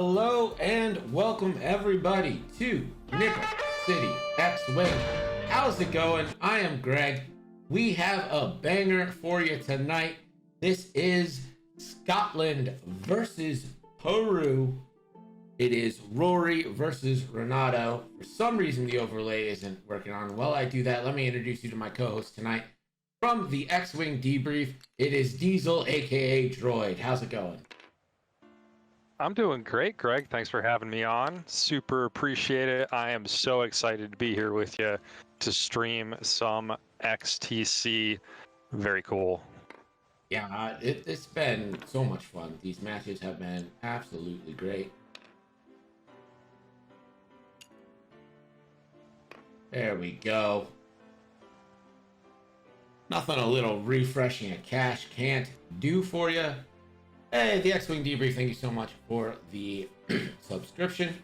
Hello and welcome everybody to Nickel City X-Wing. How's it going? I am Greg. We have a banger for you tonight. This is Scotland versus Peru. It is Rory versus Renato. For some reason the overlay isn't working on. While I do that, let me introduce you to my co-host tonight. From the X-Wing Debrief, it is Diesel, aka Droid. How's it going? I'm doing great, Greg. Thanks for having me on. Super appreciate it. I am so excited to be here with you to stream some XTC. Very cool. Yeah, it's been so much fun. These matches have been absolutely great. There we go. Nothing a little refreshing a cache can't do for you. Hey, the X-Wing Debrief, thank you so much for the subscription.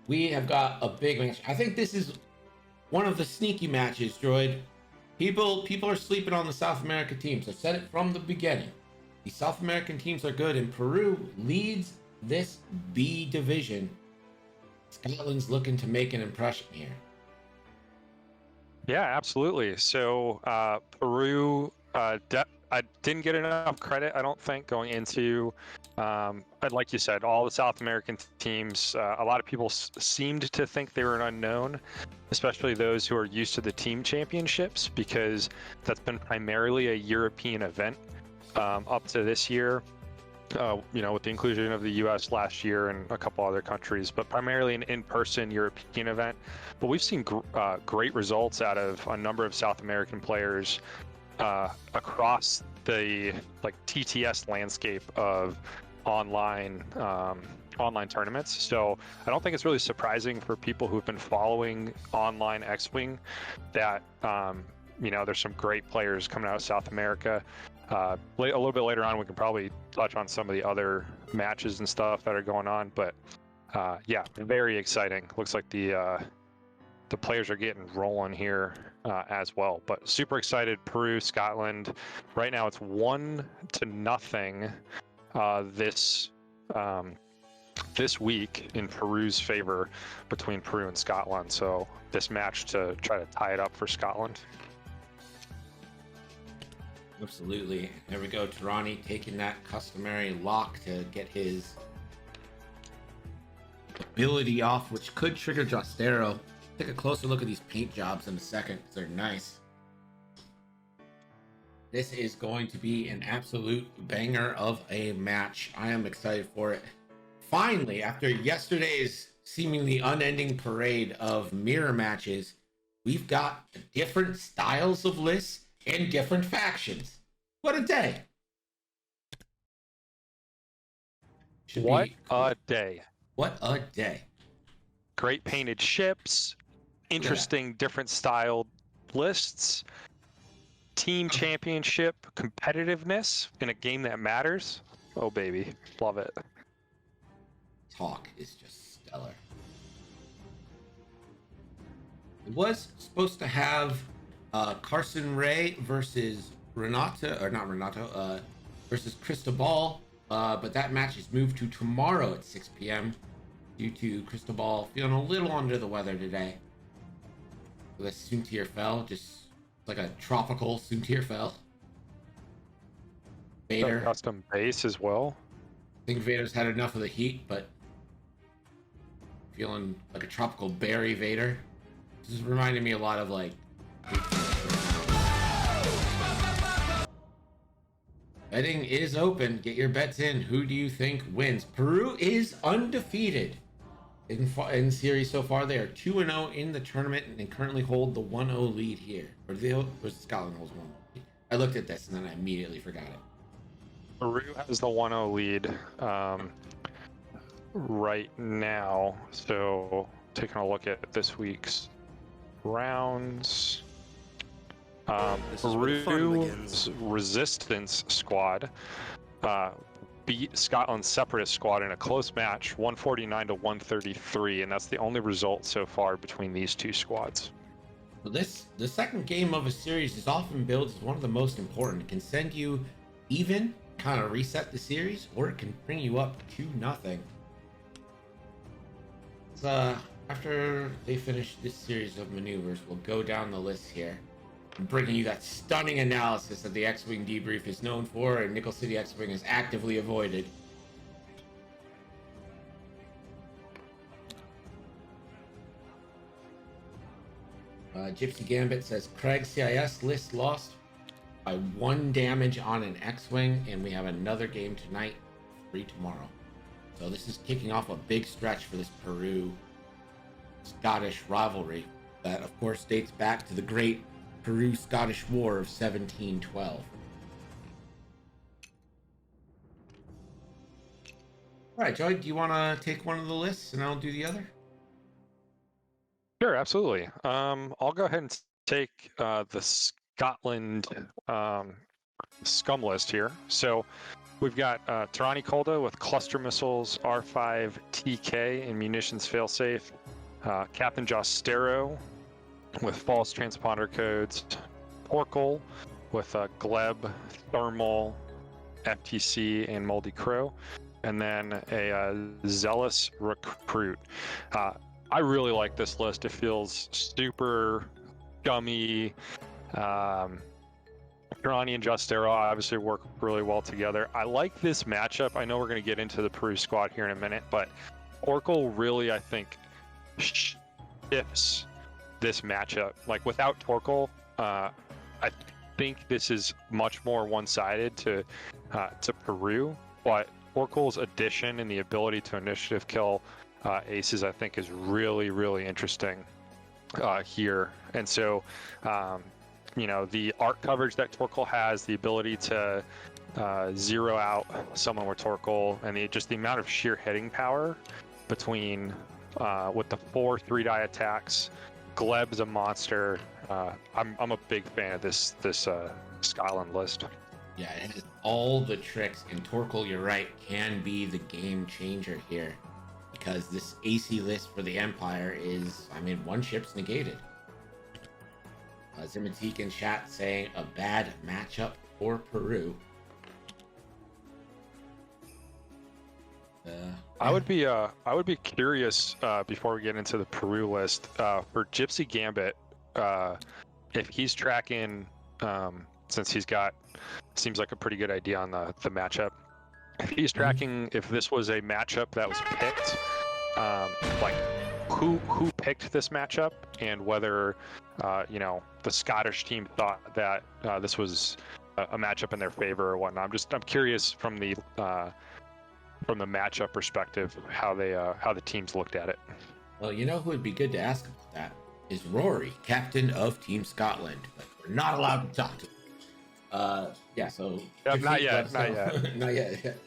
We have got a big match. I think this is one of the sneaky matches, Droid. People are sleeping on the South America teams. I said it from the beginning. The South American teams are good, and Peru leads this B division. Scotland's looking to make an impression here. Yeah, absolutely. So Peru, I didn't get enough credit, I don't think, going into, but like you said, all the South American teams, a lot of people seemed to think they were an unknown, especially those who are used to the team championships, because that's been primarily a European event up to this year. With the inclusion of the U.S. last year and a couple other countries, but primarily an in-person European event. But we've seen great results out of a number of South American players across the TTS landscape of online tournaments. So I don't think it's really surprising for people who've been following online X-Wing that there's some great players coming out of South America. A little bit later on, we can probably touch on some of the other matches and stuff that are going on. But yeah, very exciting. Looks like the players are getting rolling here as well. But super excited. Peru, Scotland. Right now, it's 1-0 this week in Peru's favor between Peru and Scotland. So this match to try to tie it up for Scotland. Absolutely. There we go. Tarani taking that customary lock to get his ability off, which could trigger Jostero. Take a closer look at these paint jobs in a second, because they're nice. This is going to be an absolute banger of a match. I am excited for it. Finally, after yesterday's seemingly unending parade of mirror matches, we've got different styles of lists and different factions. What a day. What a day. What a day. Great painted ships, interesting different styled lists, team championship competitiveness in a game that matters. Oh baby, love it. Talk is just stellar. It was supposed to have Carson Ray versus Renato versus Cristobal, but that match is moved to tomorrow at 6 p.m. due to Cristobal feeling a little under the weather today. The Suntier fell, just like a tropical Suntier fell. Vader. Custom base as well. I think Vader's had enough of the heat, but feeling like a tropical berry Vader. This is reminding me a lot of Betting is open. Get your bets in. Who do you think wins? Peru is undefeated in series so far. They are 2-0 in the tournament and currently hold the 1-0 lead here. Or Scotland holds 1-0 lead. I looked at this and then I immediately forgot it. Peru has the 1-0 lead right now. So taking a look at this week's rounds. Peru's resistance squad beat Scotland's separatist squad in a close match, 149-133, and that's the only result so far between these two squads. The second game of a series is often billed as one of the most important. It can send you even kind of reset the series, or it can bring you up 2-0. So, after they finish this series of maneuvers, we'll go down the list here, bringing you that stunning analysis that the X-Wing debrief is known for, and Nickel City X-Wing is actively avoided. Gypsy Gambit says Craig CIS list lost by 1 damage on an X-Wing, and we have another game tonight, 3 tomorrow. So this is kicking off a big stretch for this Peru Scottish rivalry that, of course, dates back to the great Peru-Scottish War of 1712. All right, Joey, do you want to take one of the lists and I'll do the other? Sure, absolutely. I'll go ahead and take the Scotland scum list here. So we've got Tirani Kolda with cluster missiles, R5 TK and munitions failsafe, Captain Jostero with false transponder codes, Porkle with Gleb, Thermal, FTC, and Moldy Crow, and then a Zealous Recruit. I really like this list. It feels super gummy. Tirani and Justero obviously work really well together. I like this matchup. I know we're going to get into the Peru squad here in a minute, but Oracle really, I think, shifts this matchup. Like, without Torkel, I think this is much more one-sided to Peru, but Oracle's addition and the ability to initiative kill aces, I think, is really, really interesting here. And so, you know, the arc coverage that Torkel has, the ability to zero out someone with Torkel, and just the amount of sheer hitting power between with the 4 3-die attacks. Gleb's a monster. I'm a big fan of this Scotland list. Yeah, it has all the tricks, and Torkel, you're right, can be the game changer here. Because this AC list for the Empire is, I mean, 1 ship's negated. Zimatique in chat saying a bad matchup for Peru. I would be curious before we get into the Peru list for Gypsy Gambit, if he's tracking, since he's got, seems like a pretty good idea on the matchup. If he's tracking, if this was a matchup that was picked, like who picked this matchup, and whether you know, the Scottish team thought that this was a matchup in their favor or whatnot. I'm curious from the matchup perspective how the teams looked at it. Well, you know who would be good to ask about that is Rory, captain of Team Scotland, but we're not allowed to talk to him. Yeah, so not yet. Not yet.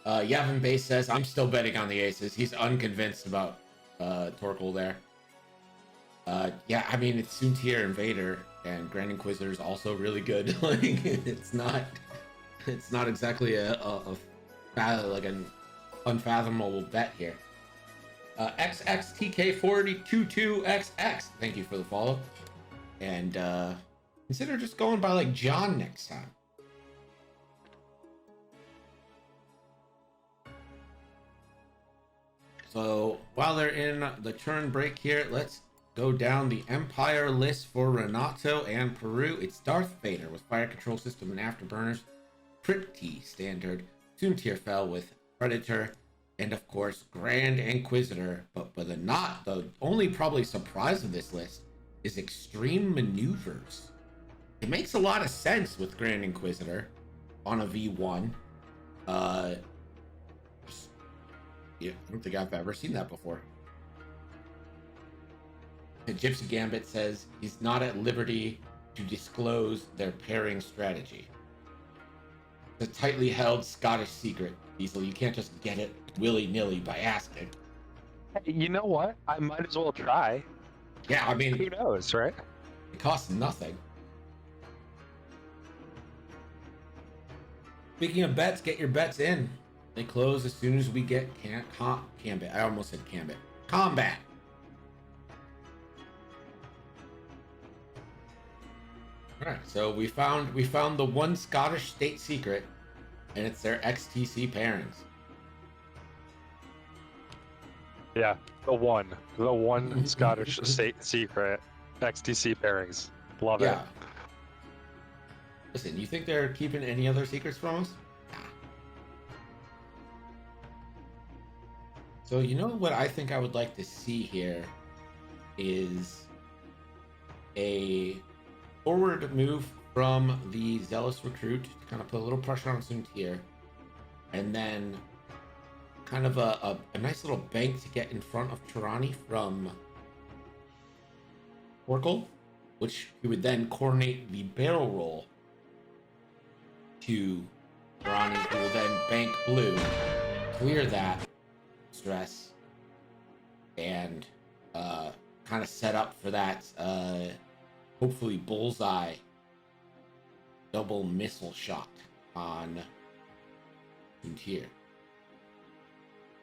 Yavin Base says, I'm still betting on the aces. He's unconvinced about Torkel there. Yeah, I mean, it's Soontir Invader, and Grand Inquisitor is also really good. Like, it's not exactly like an unfathomable bet here. XXTK4022XX, thank you for the follow. And consider just going by like John next time. So while they're in the turn break here, let's go down the Empire list for Renato and Peru. It's Darth Vader with fire control system and afterburners, pretty standard. Soontir fell with Predator, and of course Grand Inquisitor. But the only probably surprise of this list is extreme maneuvers. It makes a lot of sense with Grand Inquisitor on a V1. Yeah, I don't think I've ever seen that before. And Gypsy Gambit says he's not at liberty to disclose their pairing strategy. It's a tightly held Scottish secret, Diesel. You can't just get it willy-nilly by asking. You know what? I might as well try. Yeah, I mean, who knows, right? It costs nothing. Speaking of bets, get your bets in. They close as soon as we get Cambit. I almost said Cambit. Combat. All right, so we found the one Scottish state secret. and it's their XTC pairings. Yeah, the one Scottish state secret XTC pairings. Love it. Yeah. Listen, you think they're keeping any other secrets from us? Nah. So you know what I think I would like to see here is a forward move from the Zealous Recruit to kind of put a little pressure on Suntier, and then kind of a nice little bank to get in front of Tirani from Oracle, which he would then coordinate the barrel roll to Tirani, who will then bank blue, clear that stress, and kind of set up for that hopefully bullseye double missile shot on Frontier.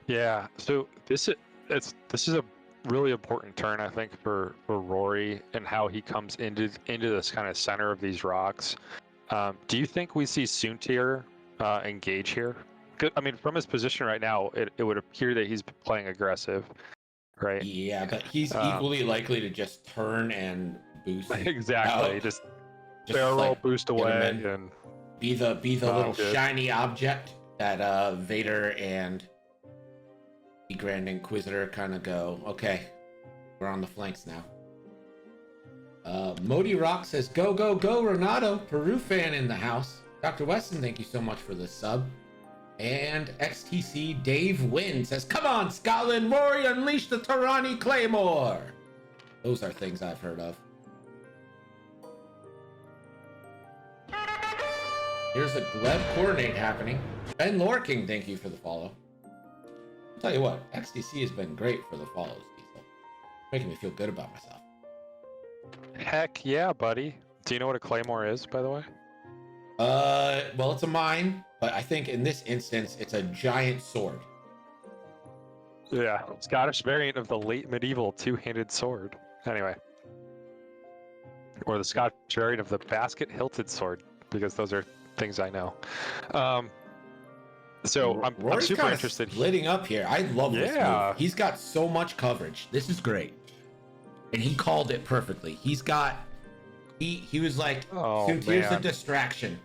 Yeah, so this is a really important turn, I think, for Rory and how he comes into this kind of center of these rocks. Do you think we see Suntier engage here? I mean, from his position right now, it would appear that he's playing aggressive, right? Yeah, but he's equally likely to just turn and boost. Exactly, just barrel like, boost away and be the little shiny object that Vader and the Grand Inquisitor kind of go, okay, we're on the flanks now. Modi Rock says, go, go, go, Renato, Peru fan in the house. Dr. Weston, thank you so much for the sub. And XTC Dave Wynn says, come on, Scotland, Rory, unleash the Tirani Claymore. Those are things I've heard of. Here's a Gleb coordinate happening. Ben Lorking, thank you for the follow. I'll tell you what, XTC has been great for the follows, Diesel. Making me feel good about myself. Heck yeah, buddy. Do you know what a claymore is, by the way? Well, it's a mine, but I think in this instance, it's a giant sword. Yeah, Scottish variant of the late medieval two-handed sword. Anyway. Or the Scottish variant of the basket-hilted sword, because those are things I know. So I'm super interested. Splitting up here. I love this move. He's got so much coverage. This is great. And he called it perfectly. He was like, Suntier's a distraction.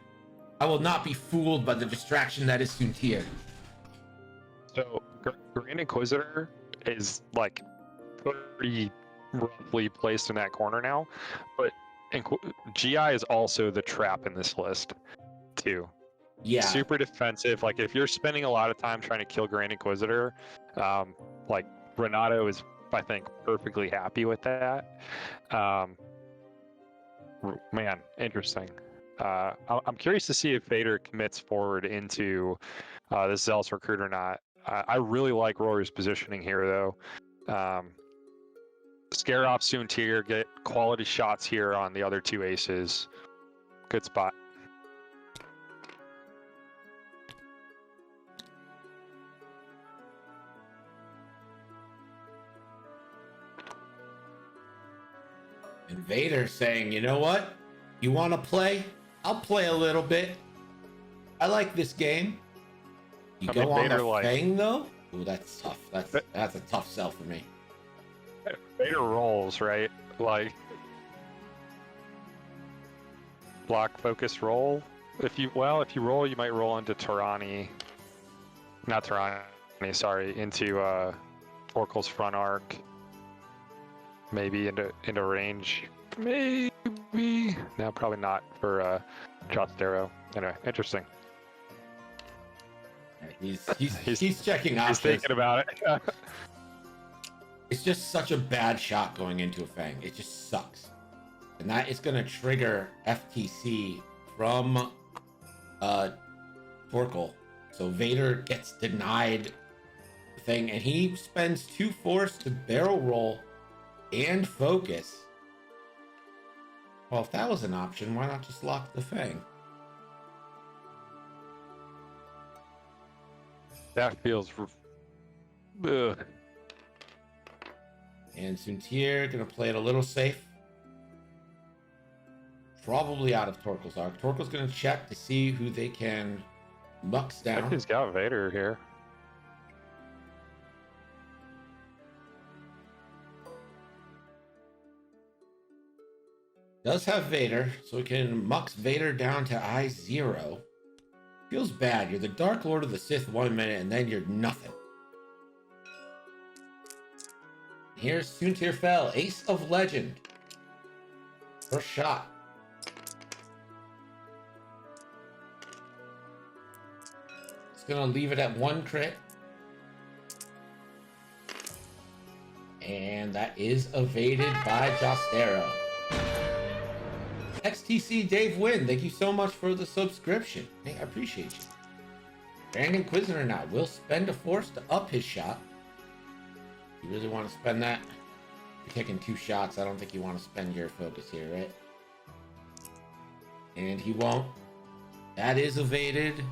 I will not be fooled by the distraction that is Suntier. So Grand Inquisitor is like pretty roughly placed in that corner now, but GI is also the trap in this list too. Yeah. Super defensive. Like if you're spending a lot of time trying to kill Grand Inquisitor, like Renato is, I think, perfectly happy with that. Man, interesting. I'm curious to see if Vader commits forward into this Zealous Recruit or not. I really like Rory's positioning here, though. Scare off Suntier, get quality shots here on the other two aces. Good spot. And Vader saying, you know what? You want to play? I'll play a little bit. I like this game. You go on the thing, though? Ooh, that's tough. That's a tough sell for me. Vader rolls, right? Like block focus roll. If you roll, you might roll into Tirani. Not Tirani, sorry, into Oracle's front arc. Maybe into range. Maybe. No, probably not for Just Arrow. Anyway, interesting. He's checking options. He's thinking about it. It's just such a bad shot going into a Fang. It just sucks. And that is going to trigger FTC from Torkel. So Vader gets denied the thing, and he spends 2 force to barrel roll and focus. Well, if that was an option, why not just lock the Fang? That feels... Ugh. And Suntier gonna play it a little safe. Probably out of Torkel's arc. Torkel's gonna check to see who they can Bucks I think down. he's got Vader here. Does have Vader, so we can Mux Vader down to I0. Feels bad. You're the Dark Lord of the Sith 1 minute, and then you're nothing. Here's Soontir Fel, Ace of Legend. First shot. It's gonna leave it at 1 crit. And that is evaded by Jostero. XTC Dave Wynn, thank you so much for the subscription. Hey, I appreciate you. Grand Inquisitor now will spend a force to up his shot. You really want to spend that? You're taking 2 shots. I don't think you want to spend your focus here, right? And he won't. That is evaded,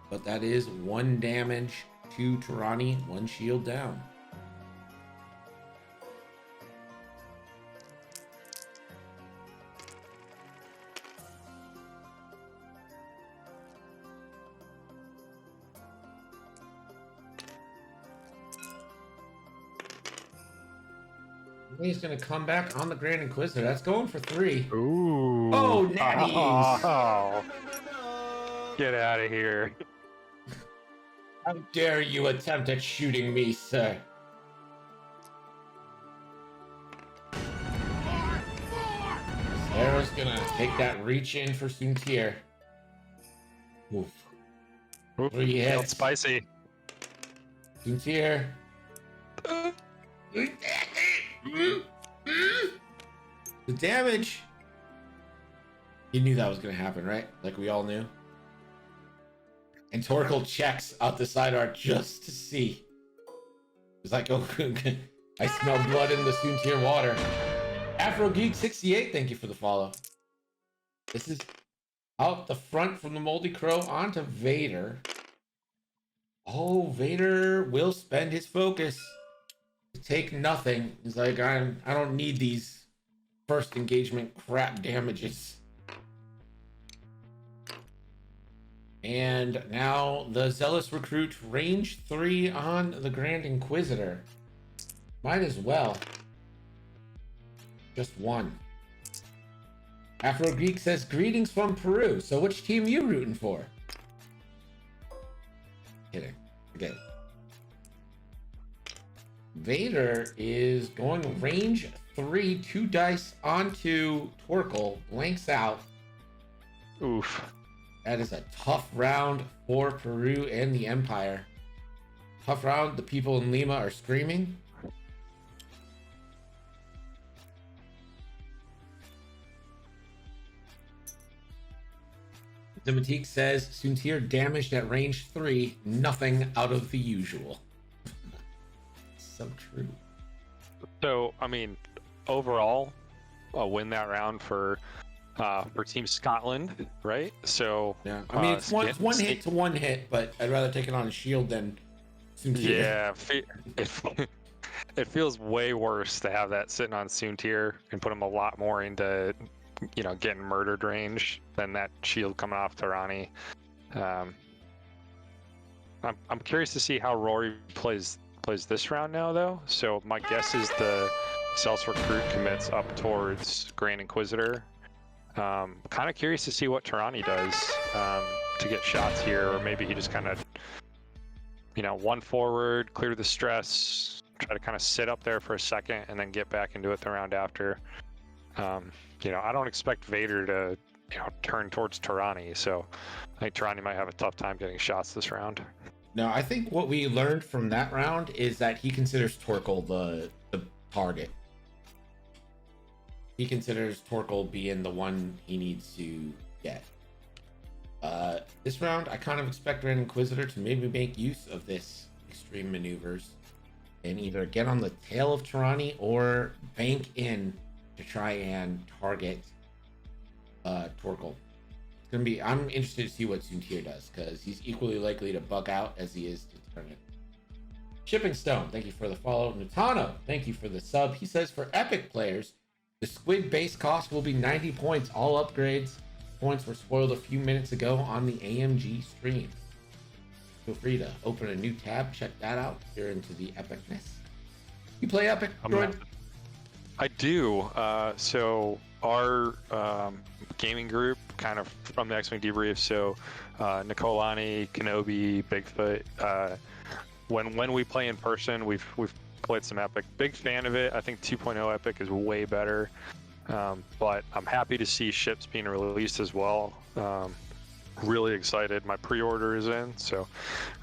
but that is 1 damage to Tirani, 1 shield down. He's going to come back on the Grand Inquisitor. That's going for 3. Ooh. Oh, natties! Oh. Get out of here. How dare you attempt at shooting me, sir? Sarah's going to take that reach in for Soontir. Oof. 3 hits. Felt spicy. Soontir. The damage. You knew that was going to happen, right? Like we all knew. And Torkel checks out the side arc just to see. It's like, oh, I smell blood in the Soontir water. Afro Geek 68, thank you for the follow. This is out the front from the Moldy Crow onto Vader. Oh, Vader will spend his focus to take nothing. He's like, I don't need these first engagement crap damages. And now the Zealous Recruit, range 3 on the Grand Inquisitor. Might as well. Just 1. Afro Greek says, greetings from Peru. So which team you rooting for? Kidding. Okay. Vader is going range 3, 2 dice onto Torkel, blanks out. Oof. That is a tough round for Peru and the Empire. Tough round. The people in Lima are screaming. Dematique says, Soontir damaged at range 3, nothing out of the usual. So true. So, I mean, overall, I'll win that round for Team Scotland, right? So Yeah, I mean, it's one hit to 1 hit, but I'd rather take it on a shield than Soontir. Yeah, it feels way worse to have that sitting on Soontir and put him a lot more into, getting murdered range than that shield coming off Tirani. I'm curious to see how Rory plays this round now, though. So my guess is the Zealous Recruit commits up towards Grand Inquisitor. Kind of curious to see what Tirani does to get shots here, or maybe he just kind of, 1 forward, clear the stress, try to kind of sit up there for a second, and then get back into it the round after. I don't expect Vader to, turn towards Tirani, so I think Tirani might have a tough time getting shots this round. No, I think what we learned from that round is that he considers Torkel the target. He considers Torkel being the one he needs to get. This round, I kind of expect Grand Inquisitor to maybe make use of this extreme maneuvers and either get on the tail of Tirani or bank in to try and target Torkel. It's gonna be. I'm interested to see what Soontir does because he's equally likely to bug out as he is to turn it. Shipping Stone, thank you for the follow. Nutano, thank you for the sub. He says for Epic players, the Squid base cost will be 90 points. All upgrades points were spoiled a few minutes ago on the AMG stream. feel free to open a new tab, check that out. If you're into the epicness. You play Epic, Jordan? I do. So our gaming group, kind of from the X-Wing debrief. So Nikolani, Kenobi, Bigfoot. When we play in person, we've played some Epic. Big fan of it. I think 2.0 Epic is way better. But I'm happy to see ships being released as well. Really excited. My pre-order is in, so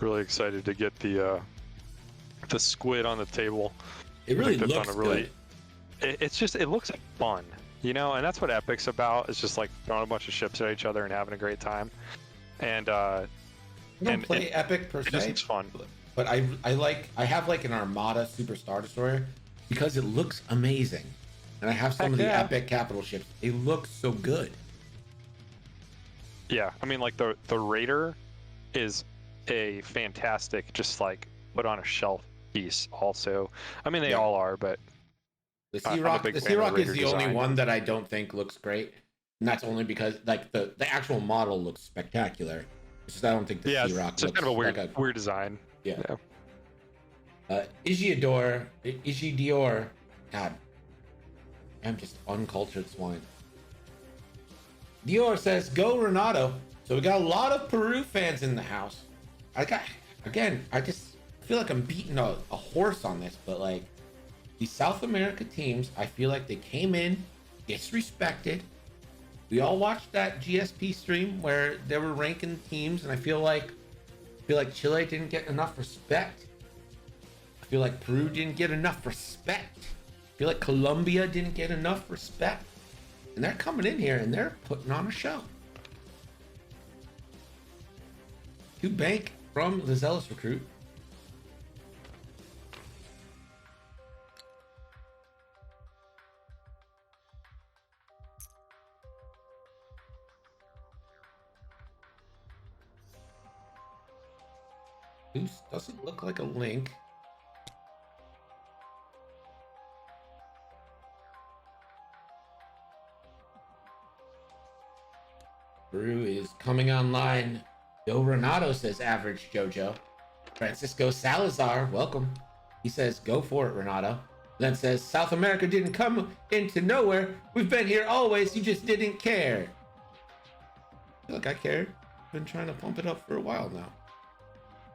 really excited to get the squid on the table. It really looks good. It looks fun, you know, and that's what Epic's about. It's just like throwing a bunch of ships at each other and having a great time. And I don't play Epic per se. It's fun, but I have like an Armada Super Star Destroyer because it looks amazing, and I have some of the Epic capital ships. It looks so good. Yeah, I mean, like the Raider is a fantastic, just like put on a shelf piece. Also, I mean, they all are, but the Sea Rock is the only one that I don't think looks great, and that's only because like the actual model looks spectacular. It's just I don't think the Sea Rock looks kind of a weird design. Yeah. Igidior, God, I'm just uncultured swine. Dior says, "Go Renato." So we got a lot of Peru fans in the house. I just feel like I'm beating a horse on this, but like these South America teams, I feel like they came in disrespected. We all watched that GSP stream where they were ranking teams, and I feel like Chile didn't get enough respect. I feel like Peru didn't get enough respect. I feel like Colombia didn't get enough respect. And they're coming in here and they're putting on a show. To bank from the Zealous Recruit. This doesn't look like a link. Peru is coming online. Yo Renato says average JoJo. Francisco Salazar, welcome. He says, go for it, Renato. Then says, South America didn't come into nowhere. We've been here always. You just didn't care. Look, I cared. Been trying to pump it up for a while now.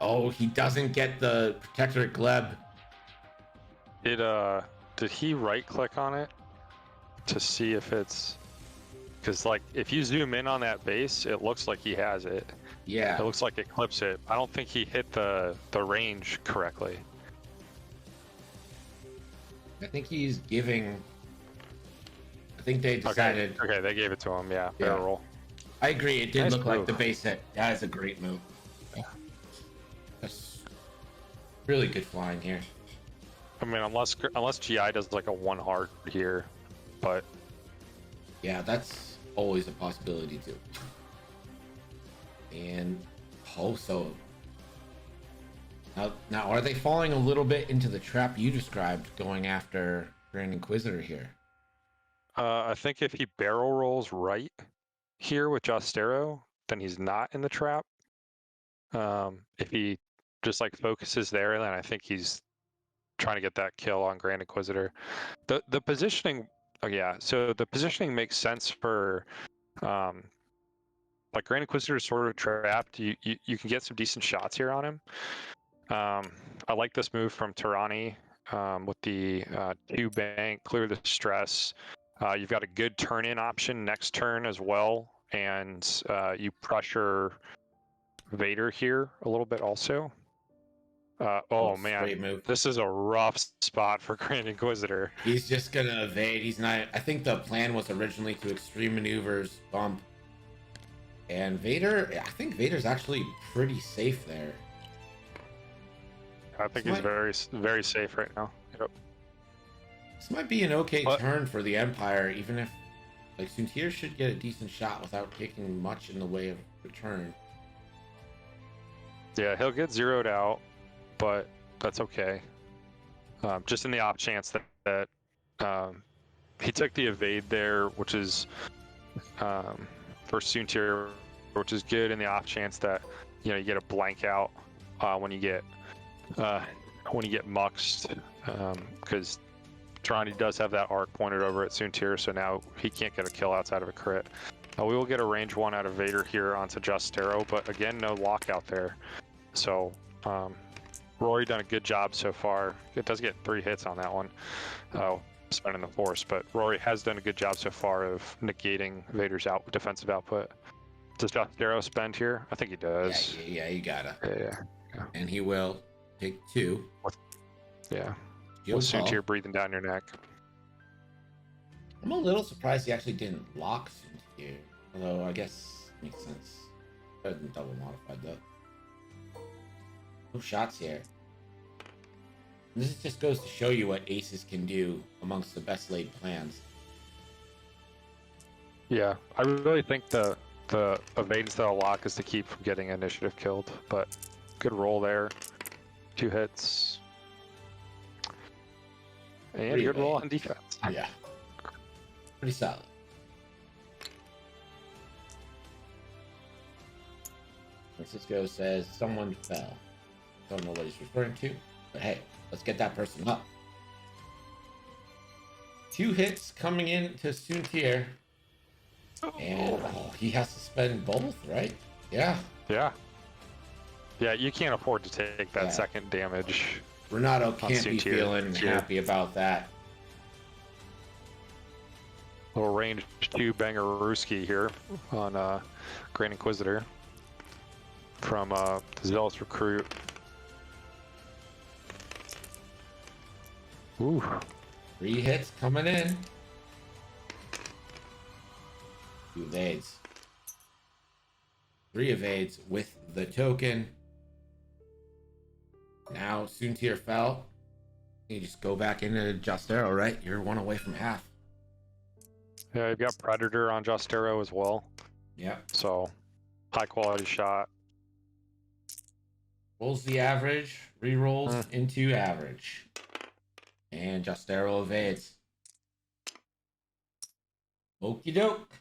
Oh, he doesn't get the Protectorate Gleb. Did he right click on it to see if it's, because like if you zoom in on that base, it looks like he has it. Yeah. It looks like it clips it. I don't think he hit the range correctly. I think he's giving. I think they decided. Okay, they gave it to him. Yeah. Barrel. I agree. It did Nice look move. like the base hit. That is a great move. That's really good flying here. I mean, unless GI does like a 1 hard here, but yeah, that's always a possibility too. And so now are they falling a little bit into the trap you described, going after Grand Inquisitor here? I think if he barrel rolls right here with Jostero, then he's not in the trap. If he just like focuses there, then I think he's trying to get that kill on Grand Inquisitor. The positioning, so the positioning makes sense for like Grand Inquisitor is sort of trapped. You can get some decent shots here on him. I like this move from Tirani with the 2 bank, clear the stress. You've got a good turn-in option next turn as well, and you pressure Vader here a little bit also. Oh man, this is a rough spot for Grand Inquisitor. He's just gonna evade. He's not. I think the plan was originally to extreme maneuvers bump, and Vader. I think Vader's actually pretty safe there. I think he's very, very safe right now. Yep. This might be an okay turn for the Empire, even if like Suntir should get a decent shot without taking much in the way of return. Yeah, he'll get zeroed out, but that's okay. Just in the off chance that he took the evade there, which is for Suntir, which is good in the off chance that you get a blank out when you get muxed, because Trani does have that arc pointed over at Soontir, so now he can't get a kill outside of a crit. We will get a range 1 out of Vader here onto Justero, but again, no lockout there. So Rory done a good job so far. It does get 3 hits on that one, spending the force, but Rory has done a good job so far of negating Vader's defensive output. Does Justero spend here? I think he does. Yeah, you gotta. Yeah. And he will take 2. Yeah. Shield With call. Soontir breathing down your neck. I'm a little surprised he actually didn't lock Soontir, although I guess it makes sense. Better than double modified though. No shots here. And this just goes to show you what aces can do amongst the best laid plans. Yeah, I really think the evades that'll lock is to keep from getting initiative killed, but good roll there. 2 hits. And Pretty good roll evade. on defense. Yeah. Pretty solid. Francisco says someone fell. Don't know what he's referring to, but hey, let's get that person up. 2 hits coming in to Soontir. And he has to spend both, right? Yeah. Yeah, you can't afford to take that second damage. Renato can't be Soontir. feeling happy about that. Little range 2 Bangaruski here on Grand Inquisitor from the Zealous Recruit. Ooh. 3 hits coming in. 2 evades. 3 evades with the token. Now Soontir fell. You just go back into Justero, right? You're 1 away from half. Yeah, you've got Predator on Justero as well. Yep. So, high quality shot. Rolls the average, re-rolls into average. And Justero evades. Okie doke.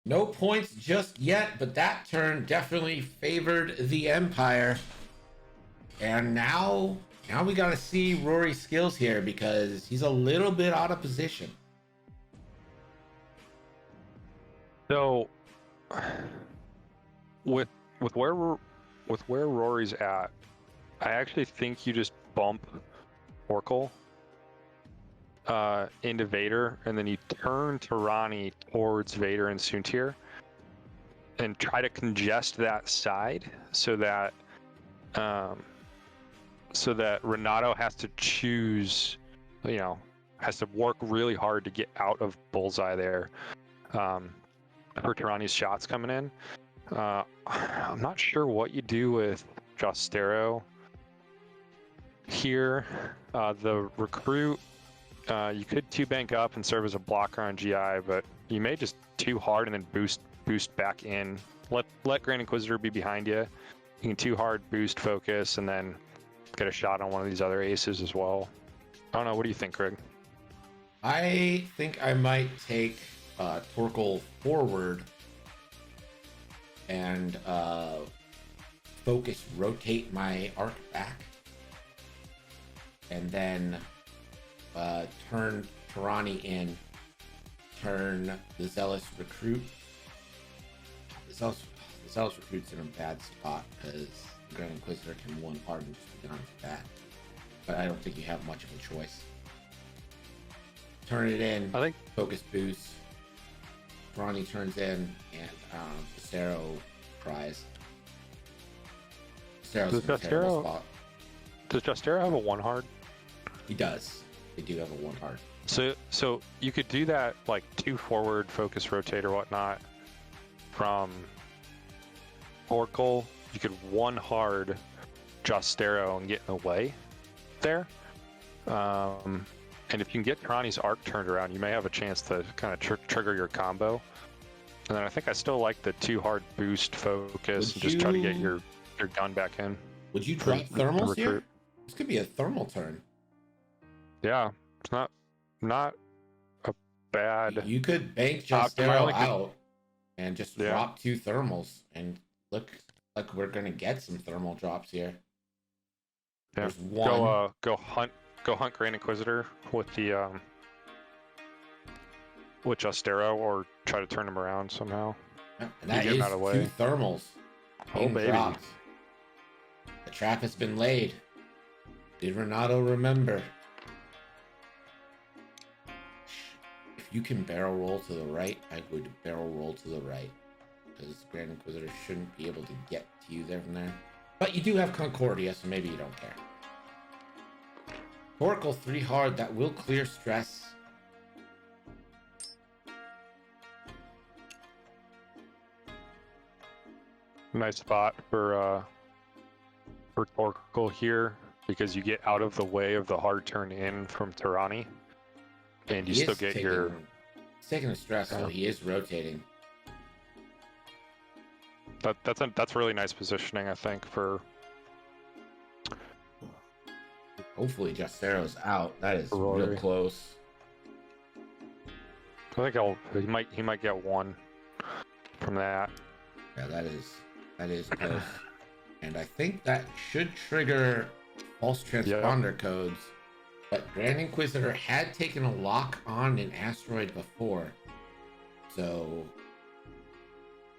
No points just yet, but that turn definitely favored the Empire. And now we gotta see Rory's skills here because he's a little bit out of position. So, with where Rory's at, I actually think you just bump Oracle into Vader, and then you turn Tirani towards Vader and Soontir, and try to congest that side so that Renato has to choose, has to work really hard to get out of bullseye there. For Tirani's shots coming in. I'm not sure what you do with Justero here. The recruit, you could 2-bank up and serve as a blocker on GI, but you may just 2 hard and then boost back in. Let Grand Inquisitor be behind you. You can 2 hard, boost, focus, and then get a shot on one of these other aces as well. I don't know. What do you think, Craig? I think I might take Torkel forward and focus rotate my arc back and then turn Tirani in, turn the Zealous Recruit. The Zealous Recruit's in a bad spot because the Grand Inquisitor can 1 hard and just get on his back, but I don't think you have much of a choice. Turn it in, I think focus boost. Ronnie turns in, and Justero cries. Justero's in a terrible spot. Does Justero have a 1 hard? He does. They do have a 1 hard. So you could do that, like 2 forward, focus, rotate, or whatnot from Oracle. You could 1 hard Justero and get in the way there. And if you can get Tirani's arc turned around, you may have a chance to kind of trigger your combo. And then I think I still like the 2 hard boost focus and just try to get your gun back in. Would you drop thermals here? This could be a thermal turn. Yeah, it's not a bad. You could bank Justero out and just drop 2 thermals and look like we're gonna get some thermal drops here. Yeah. There's one. Go hunt Grand Inquisitor with the with Justero, or try to turn him around somehow. And that get him is out of the 2 way. thermals being baby. dropped. The trap has been laid. Did Renato remember? If you can barrel roll to the right, I would barrel roll to the right. Because Grand Inquisitor shouldn't be able to get to you there from there. But you do have Concordia, so maybe you don't care. Oracle 3 hard, that will clear stress. Nice spot for Torkel here, because you get out of the way of the hard turn in from Tirani, and you He still is get taking, your. He's taking a stress, so he is rotating. That's really nice positioning, I think, for. Hopefully Justero's out. That is Rory. real close. I think he might get one from that. Yeah, that is close. And I think that should trigger false transponder codes. But Grand Inquisitor had taken a lock on an asteroid before. So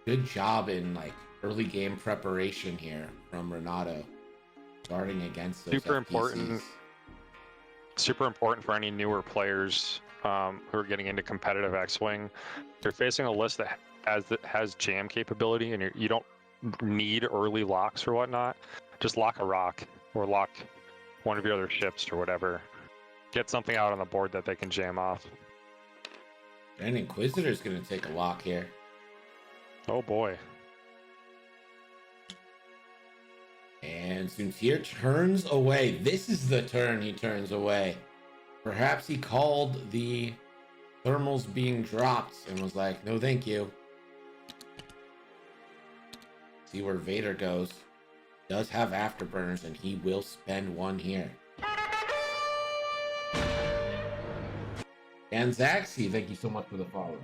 good job in like early game preparation here from Renato. Guarding against those FTCs. Super important for any newer players who are getting into competitive X-Wing. They're facing a list that has jam capability, and you don't need early locks or whatnot. Just lock a rock or lock one of your other ships or whatever. Get something out on the board that they can jam off. Grand Inquisitor's going to take a lock here. Oh boy. And Suntier turns away. This is the turn he turns away. Perhaps he called the thermals being dropped and was like, no thank you. See where Vader goes. Does have afterburners, and he will spend one here. And Zaxi, thank you so much for the follow.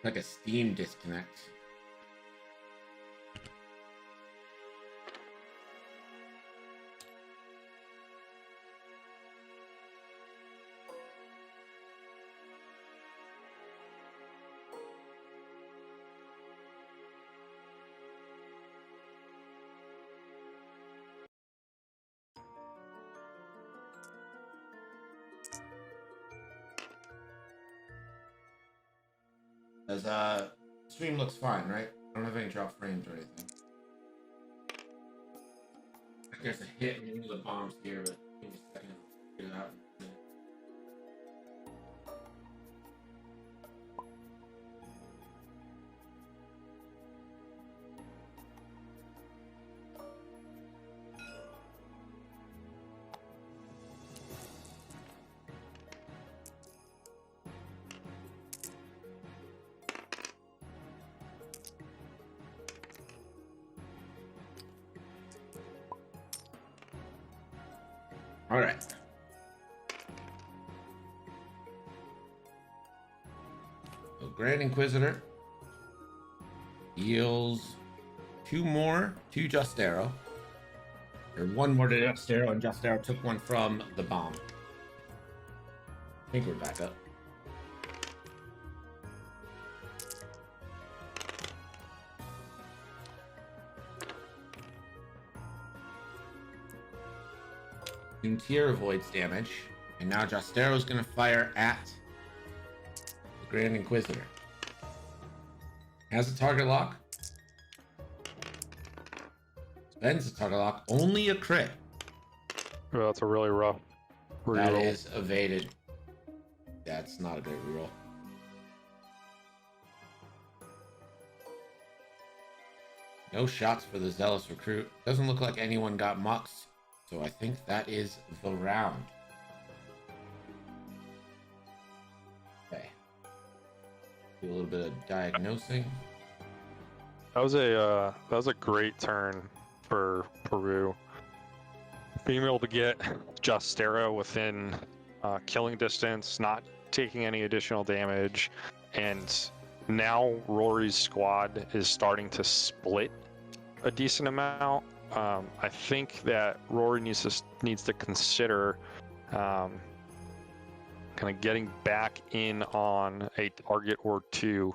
Like a Steam disconnect. As stream looks fine, right? I don't have any drop frames or anything. There's a hit in one of the bombs here, but give me a second to figure it out. All right. So Grand Inquisitor deals 2 more to Justero. Or 1 more to Justero, and Justero took one from the bomb. I think we're back up. Suntier avoids damage, and now Justero's going to fire at the Grand Inquisitor. Has a target lock. Spends a target lock. Only a crit. Oh, that's a really rough reroll. That is evaded. That's not a great reroll. No shots for the Zealous Recruit. Doesn't look like anyone got muxed, so I think that is the round. Okay. Do a little bit of diagnosing. That was a great turn for Peru. Being able to get Justero within killing distance, not taking any additional damage, and now Rory's squad is starting to split a decent amount. I think that Rory needs to consider kind of getting back in on a target or two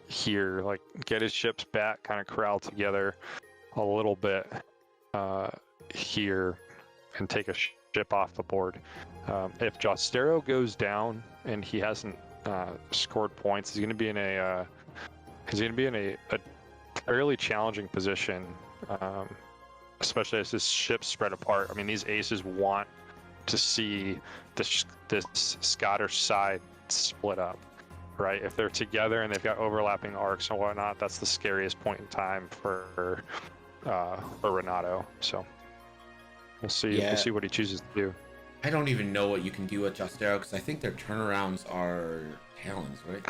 here, like get his ships back, kind of corral together a little bit here and take a ship off the board. If Justero goes down and he hasn't scored points, he's going to be in a fairly challenging position, especially as his ships spread apart. I mean, these aces want to see this Scottish side split up, right? If they're together and they've got overlapping arcs and whatnot, that's the scariest point in time for Renato. So we'll see. Yeah. We'll see what he chooses to do. I don't even know what you can do with Justero because I think their turnarounds are talons, right?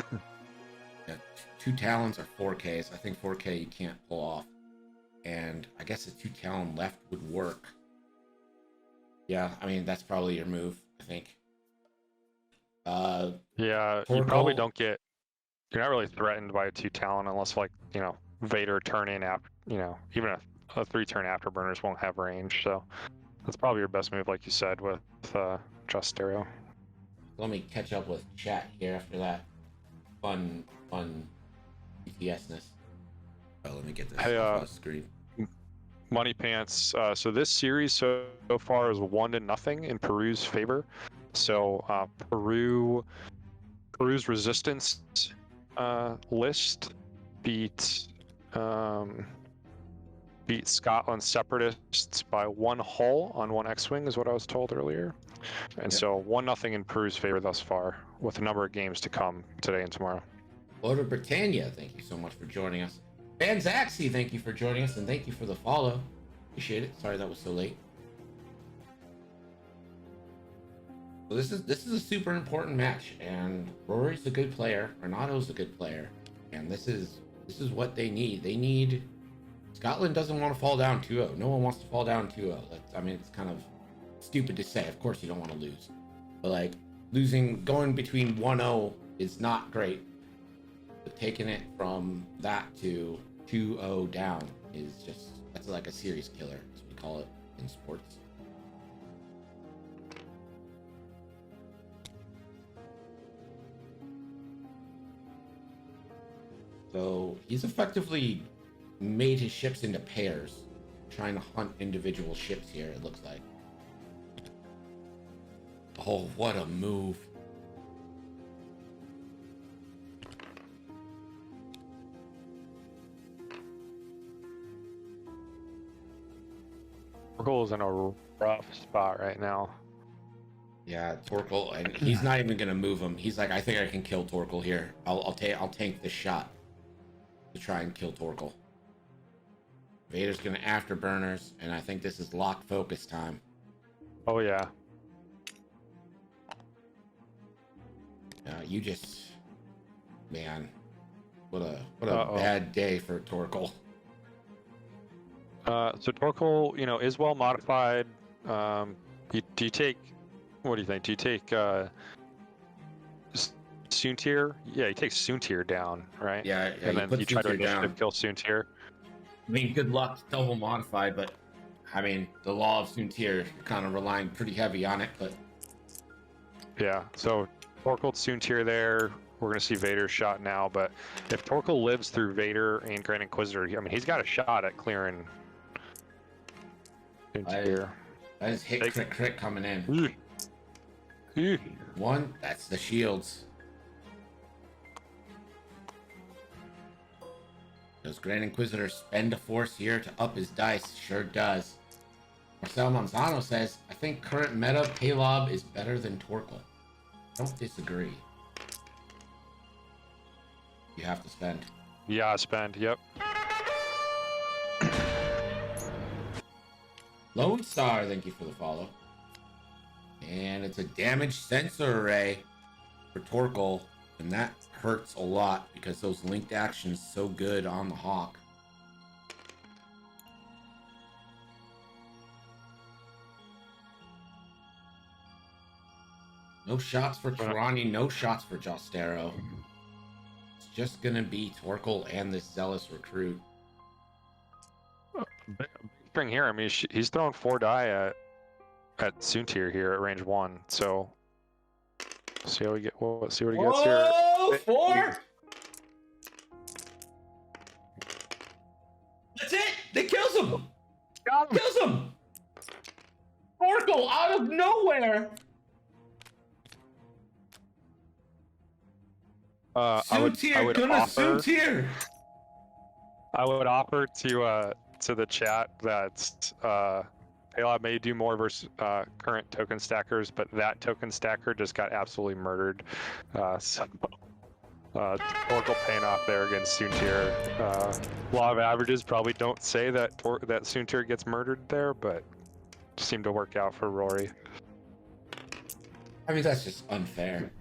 Yeah, 2 talons are 4Ks. I think 4K you can't pull off, and I guess a 2 talon left would work. Yeah, I mean that's probably your move, I think. Yeah, you probably don't get. You're not really threatened by a 2 talon unless, like, Vader turn in after. Even a 3 turn afterburners won't have range, so that's probably your best move, like you said, with Justero. Let me catch up with chat here after that fun BTS-ness. Oh, let me get this off the screen. Money Pants. So this series so far is 1-0 in Peru's favor. So Peru's resistance list beat Scotland's separatists by 1 hull on 1 X-wing, is what I was told earlier. And so 1-0 in Peru's favor thus far, with a number of games to come today and tomorrow. Lord of Britannia, thank you so much for joining us. Banzaxi, thank you for joining us, and thank you for the follow. Appreciate it. Sorry that was so late. So this is a super important match, and Rory's a good player, Renato's a good player, and this is what they need. Scotland doesn't want to fall down 2-0. No one wants to fall down 2-0. I mean, it's kind of stupid to say. Of course you don't want to lose. But like going between 1-0 is not great. But taking it from that to 2-0 down that's like a series killer, as we call it in sports. So he's effectively made his ships into pairs, trying to hunt individual ships here, it looks like. Oh, what a move. Torkel is in a rough spot right now. Yeah, Torkel, and he's not even gonna move him. He's like, I think I can kill Torkel here. I'll tank this shot to try and kill Torkel. Vader's gonna afterburners, and I think this is lock focus time. Oh yeah. You just, man, what a bad day for Torkel. So Torkel, is well modified. Do you take? What do you think? Do you take Soontir? Yeah, he takes Soontir down, right? Yeah, and then you try to initiative kill Soontir. I mean, good luck, double modified, but I mean, the law of Soontir, kind of relying pretty heavy on it, but yeah. So Torkel Soontir there. We're going to see Vader shot now, but if Torkel lives through Vader and Grand Inquisitor, I mean, he's got a shot at clearing Soontir. I just hit crit coming in. One, that's the shields. Does Grand Inquisitor spend a force here to up his dice? Sure does. Marcel Manzano says, I think current meta Paylob is better than Torkel. Don't disagree. You have to spend. Yeah, spend, yep. Lone Star, thank you for the follow. And it's a damage sensor array for Torkoal, and that hurts a lot because those linked actions so good on the Hawk. No shots for Tarani, no shots for Jostero. It's just gonna be Torkoal and this Zealous recruit. Big thing here, I mean, he's throwing 4 die at Soontir here at range 1, so see how we get. Well, let's see what he gets here. Oh, 4! That's it! They kills him! Got him! Kills him! Torkoal out of nowhere! I would offer to the chat that Paylob may do more versus current token stackers, but that token stacker just got absolutely murdered. So Torkoal paying off there against Soontir. Law of averages probably don't say that Soontir gets murdered there, but seemed to work out for Rory. I mean, that's just unfair.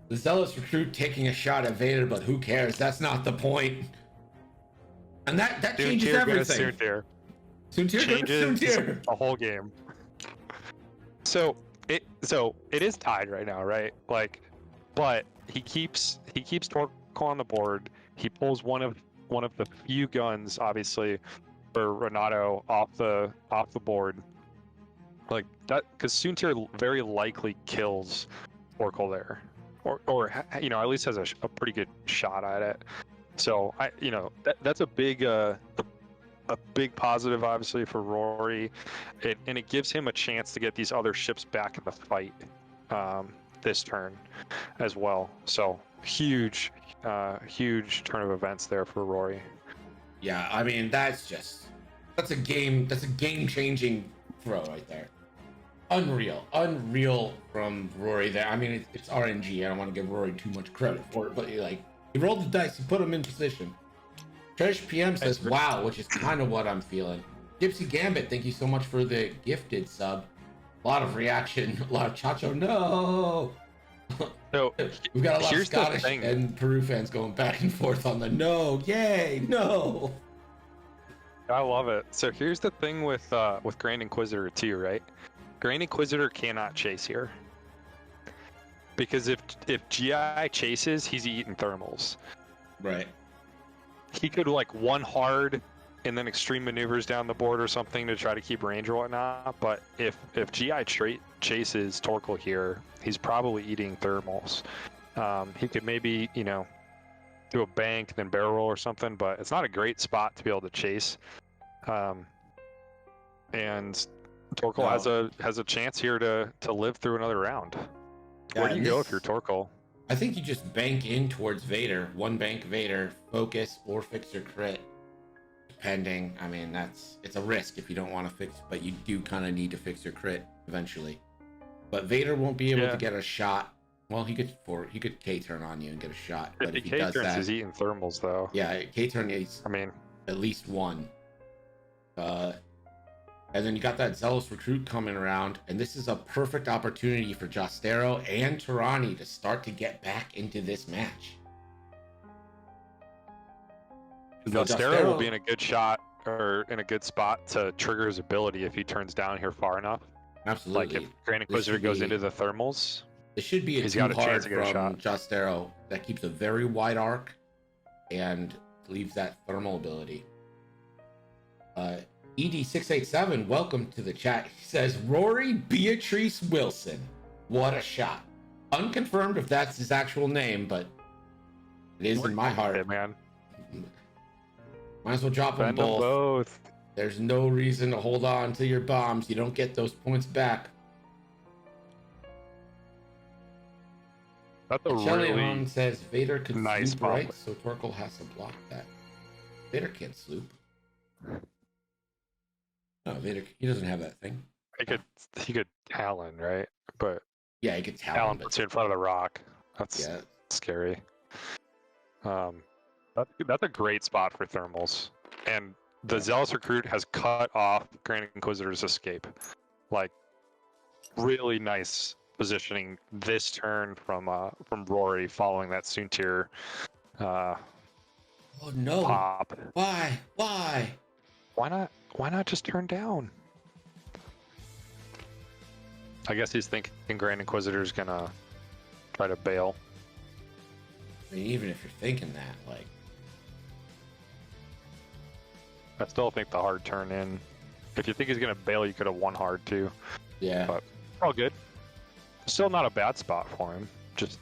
The Zealous recruit taking a shot at Vader, but who cares? That's not the point. And that changes everything. Soontir changes a whole game. So it is tied right now, right? Like, but he keeps Torkoal on the board. He pulls one of the few guns, obviously, for Renato off the board. Like that, because Soontir very likely kills Torkoal there. Or at least has a pretty good shot at it. So that's a big positive, obviously, for Rory, and it gives him a chance to get these other ships back in the fight this turn as well. So huge turn of events there for Rory. Yeah, I mean that's a game-changing throw right there. Unreal from Rory there. I mean, it's RNG. I don't want to give Rory too much credit for it, but he rolled the dice, he put him in position. Tresh PM says, wow, which is kind of what I'm feeling. Gypsy Gambit, thank you so much for the gifted sub. A lot of reaction, a lot of Chacho, no! So we've got a lot of Scottish and Peru fans going back and forth on the no, yay, no! I love it. So here's the thing with Grand Inquisitor too, right? Grand Inquisitor cannot chase here. Because if GI chases, he's eating thermals. Right. He could one hard and then extreme maneuvers down the board or something to try to keep range or whatnot. But if GI chases Torkoal here, he's probably eating thermals. He could maybe do a bank then barrel roll or something, but it's not a great spot to be able to chase. And Torkoal has a chance here to live through another round. Where do you go if you're Torkoal? I think you just bank in towards Vader. One bank Vader, focus, or fix your crit. Depending. I mean, it's a risk if you don't want to fix, but you do kind of need to fix your crit eventually. But Vader won't be able to get a shot. Well, he could K-turn on you and get a shot. But if he does that, he's eating thermals though. Yeah, K-turn is. I mean, at least one. And then you got that Zealous recruit coming around, and this is a perfect opportunity for Jostero and Tarani to start to get back into this match. Jostero will be in a good shot or in a good spot to trigger his ability if he turns down here far enough. Absolutely. Like if Grand Inquisitor goes into the thermals, this should be he's got a chance to get a from shot. Jostero that keeps a very wide arc and leaves that thermal ability. ED687, welcome to the chat. He says, Rory Beatrice Wilson. What a shot. Unconfirmed if that's his actual name, but it is in my heart. It, man. Might as well drop them both. There's no reason to hold on to your bombs. You don't get those points back. That's a really says Vader could nice sloop right, so Torkoal has to block that. Vader can't sloop. No, Vader, he doesn't have that thing. He could Talon, right? But yeah, he could Talon puts you in front of the rock. That's scary. That's a great spot for thermals. And the Zealous Recruit has cut off Grand Inquisitor's escape. Like, really nice positioning this turn from Rory following that Soontir Oh no! pop. Why? Why? Why not just turn down? I guess he's thinking Grand Inquisitor's gonna try to bail. I mean, even if you're thinking that, like, I still think the hard turn in. If you think he's gonna bail, you could have won hard too. yeah. But all good. Still not a bad spot for him. Just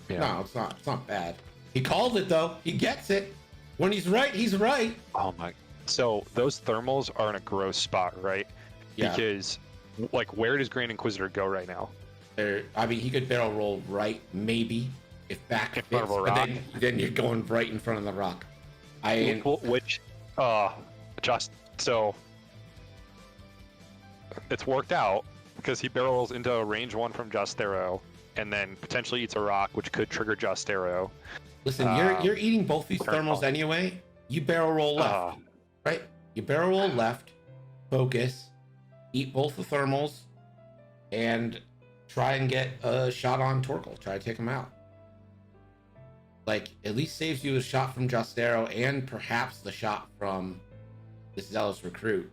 No, it's not. It's not bad. He called it though. He gets it. When he's right, he's right. Oh my. So those thermals are in a gross spot, right? Yeah. Because, like, where does Grand Inquisitor go right now? I mean, he could barrel roll right, maybe, if back In fits, front of a but rock. then you're going right in front of the rock. Which, just so it's worked out because he barrels into a range 1 from Just Arrow, and then potentially eats a rock, which could trigger Just Arrow. Listen, you're eating both these thermals anyway. You barrel roll left, right? You barrel roll left, focus, eat both the thermals, and try and get a shot on Torkel. Try to take him out. Like, at least saves you a shot from Just Arrow and perhaps the shot from this Zealous Recruit.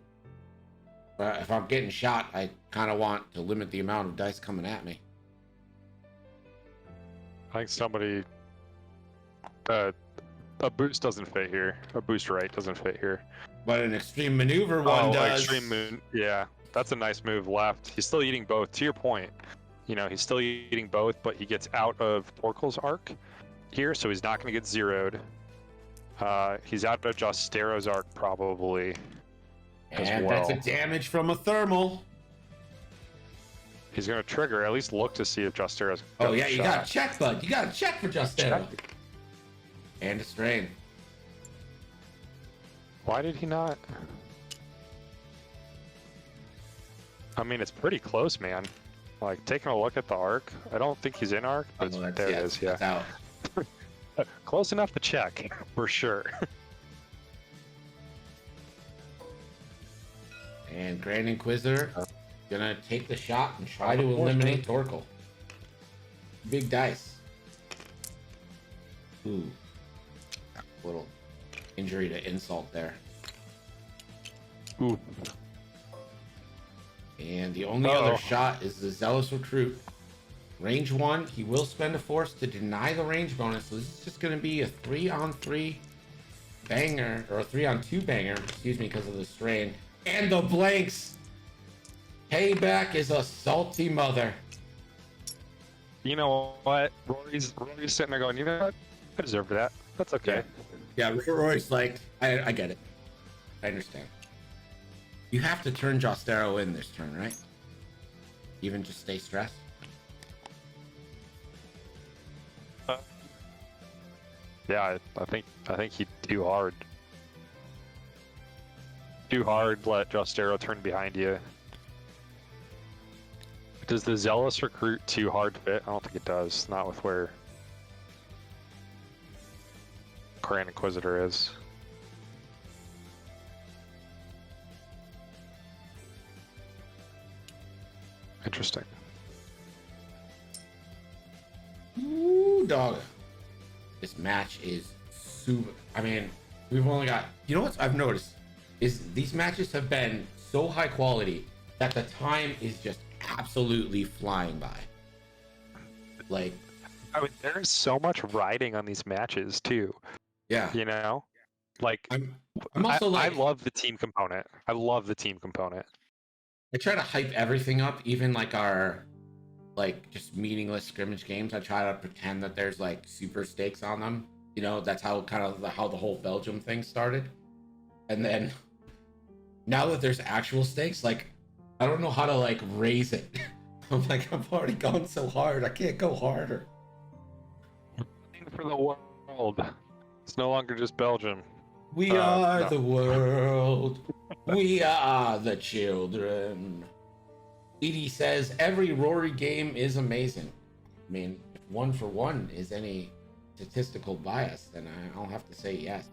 But if I'm getting shot, I kind of want to limit the amount of dice coming at me. I think somebody. A boost doesn't fit here. A boost right doesn't fit here. But an extreme maneuver one does. Extreme moon. Yeah, that's a nice move left. He's still eating both. To your point, he's still eating both, but he gets out of Torkel's arc here, so he's not going to get zeroed. He's out of Just Arrow's arc probably. And well. that's a damage from a thermal. He's going to trigger. At least look to see if Just Arrow's. Oh yeah, you got to check, bud. You got to check for Just Arrow. And a strain. Why did he not? I mean, it's pretty close, man. Like, taking a look at the arc, I don't think he's in arc, but there it is. Yeah, out. Close enough to check for sure. And Grand Inquisitor gonna take the shot and try to eliminate Torkel. Big dice. Ooh. Little injury to insult there. Ooh. And the only other shot is the Zealous Recruit. Range 1, he will spend a force to deny the range bonus, so this is just going to be a 3-on-3 banger, or a 3-on-2 banger, excuse me, because of the strain. And the blanks! Payback is a salty mother. You know what? Rory's sitting there going, you know what? I deserve that. That's okay. Yeah, Rory's like, I get it. I understand. You have to turn Just Arrow in this turn, right? Even just stay stressed? Yeah, I think he'd too hard. Too hard, let Just Arrow turn behind you. Does the Zealous Recruit too hard fit? I don't think it does. Not with where Grand Inquisitor is. Interesting. Ooh, dog. This match is super. I mean, we've only got. You know what I've noticed is these matches have been so high quality that the time is just absolutely flying by. Like, I mean, there's so much riding on these matches too. yeah. You know, like I'm also I like, love the team component. I love the team component. I try to hype everything up, even like our like just meaningless scrimmage games. I try to pretend that there's like super stakes on them. You know, that's how how the whole Belgium thing started. And then now that there's actual stakes, like I don't know how to like raise it. I'm like, I've already gone so hard. I can't go harder. For the world. It's no longer just Belgium. We are the world. We are the children. Edie says every Rory game is amazing. I mean, if 1-for-1 is any statistical bias, then I'll have to say yes.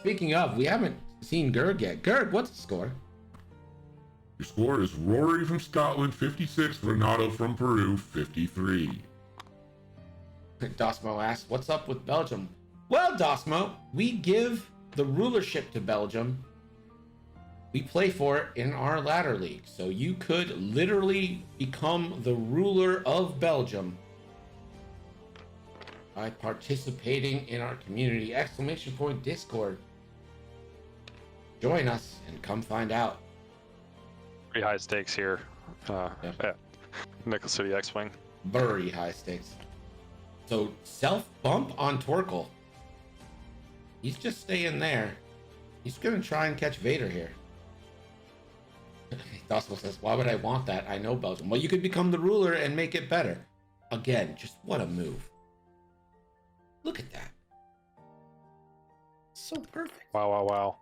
Speaking of, we haven't seen Gerg yet. Gerg, what's the score? Your score is Rory from Scotland, 56, Renato from Peru, 53. Dosmo asks, what's up with Belgium? Well, Dosmo, we give the rulership to Belgium. We play for it in our ladder league. So you could literally become the ruler of Belgium by participating in our community. ! Discord. Join us and come find out. Pretty high stakes here at Nickel City X-Wing. Very high stakes. So self bump on Torkel. He's just staying there. He's gonna try and catch Vader here. Dosmo says, why would I want that? I know Belgium. Well, you could become the ruler and make it better. Again, just what a move. Look at that. So perfect. Wow, wow, wow.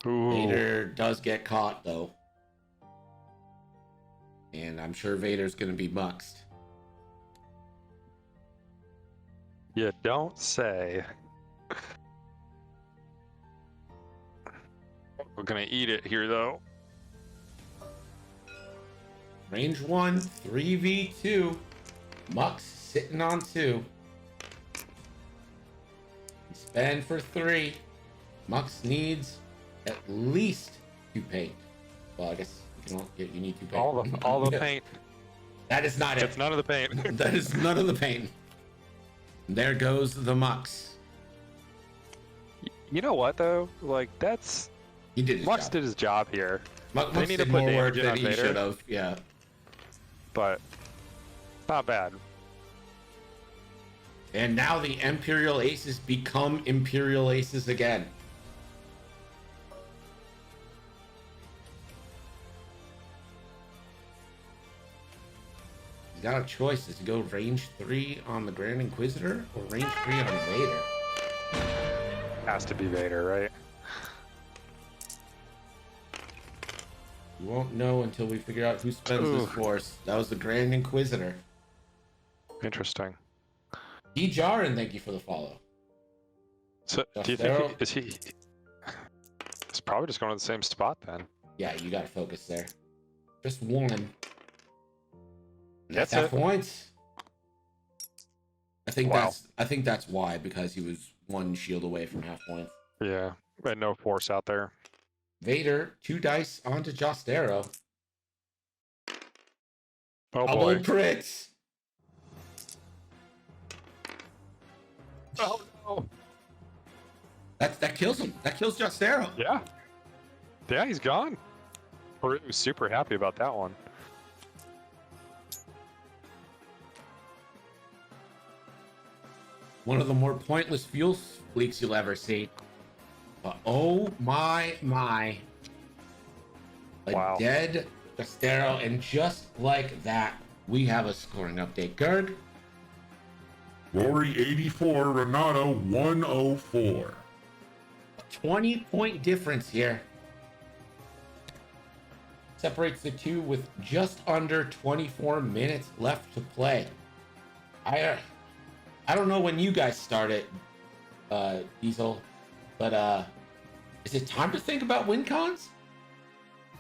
Ooh. Vader does get caught, though. And I'm sure Vader's going to be muxed. You don't say. We're going to eat it here, though. Range 1, 3v2. Mux sitting on 2. Spend for 3. Mux needs at least 2 paint. Well, I guess you need 2 paint. All the paint. That is not it. It's none of the paint. That is none of the paint. There goes the Mux. You know what, though? Like, that's... He did his Mux job. did his job here. Mux They need did to put more work damage in than on he Vader. should have. Yeah. But not bad. And now the Imperial Aces become Imperial Aces again. He's got a choice. Does he go range 3 on the Grand Inquisitor or range 3 on Vader? Has to be Vader, right? We won't know until we figure out who spends this force. That was the Grand Inquisitor. Interesting. D. Jarin, thank you for the follow. So, do you think he's probably just going to the same spot then? Yeah, you got to focus there. Just one. That's half it. points. I think Wow. that's why, because he was 1 shield away from half points. Yeah, and no force out there. Vader, 2 dice onto Jostero. Oh Double boy. crits. Oh no. That kills him. That kills Jostero. Yeah. Yeah, he's gone. We're super happy about that one. One of the more pointless fuel leaks you'll ever see. But oh my. A Wow. dead Jostero, and just like that, we have a scoring update. Gerg? Rory, 84, Renato, 104. 20-point difference here. Separates the two with just under 24 minutes left to play. I don't know when you guys started, Diesel, but is it time to think about win cons?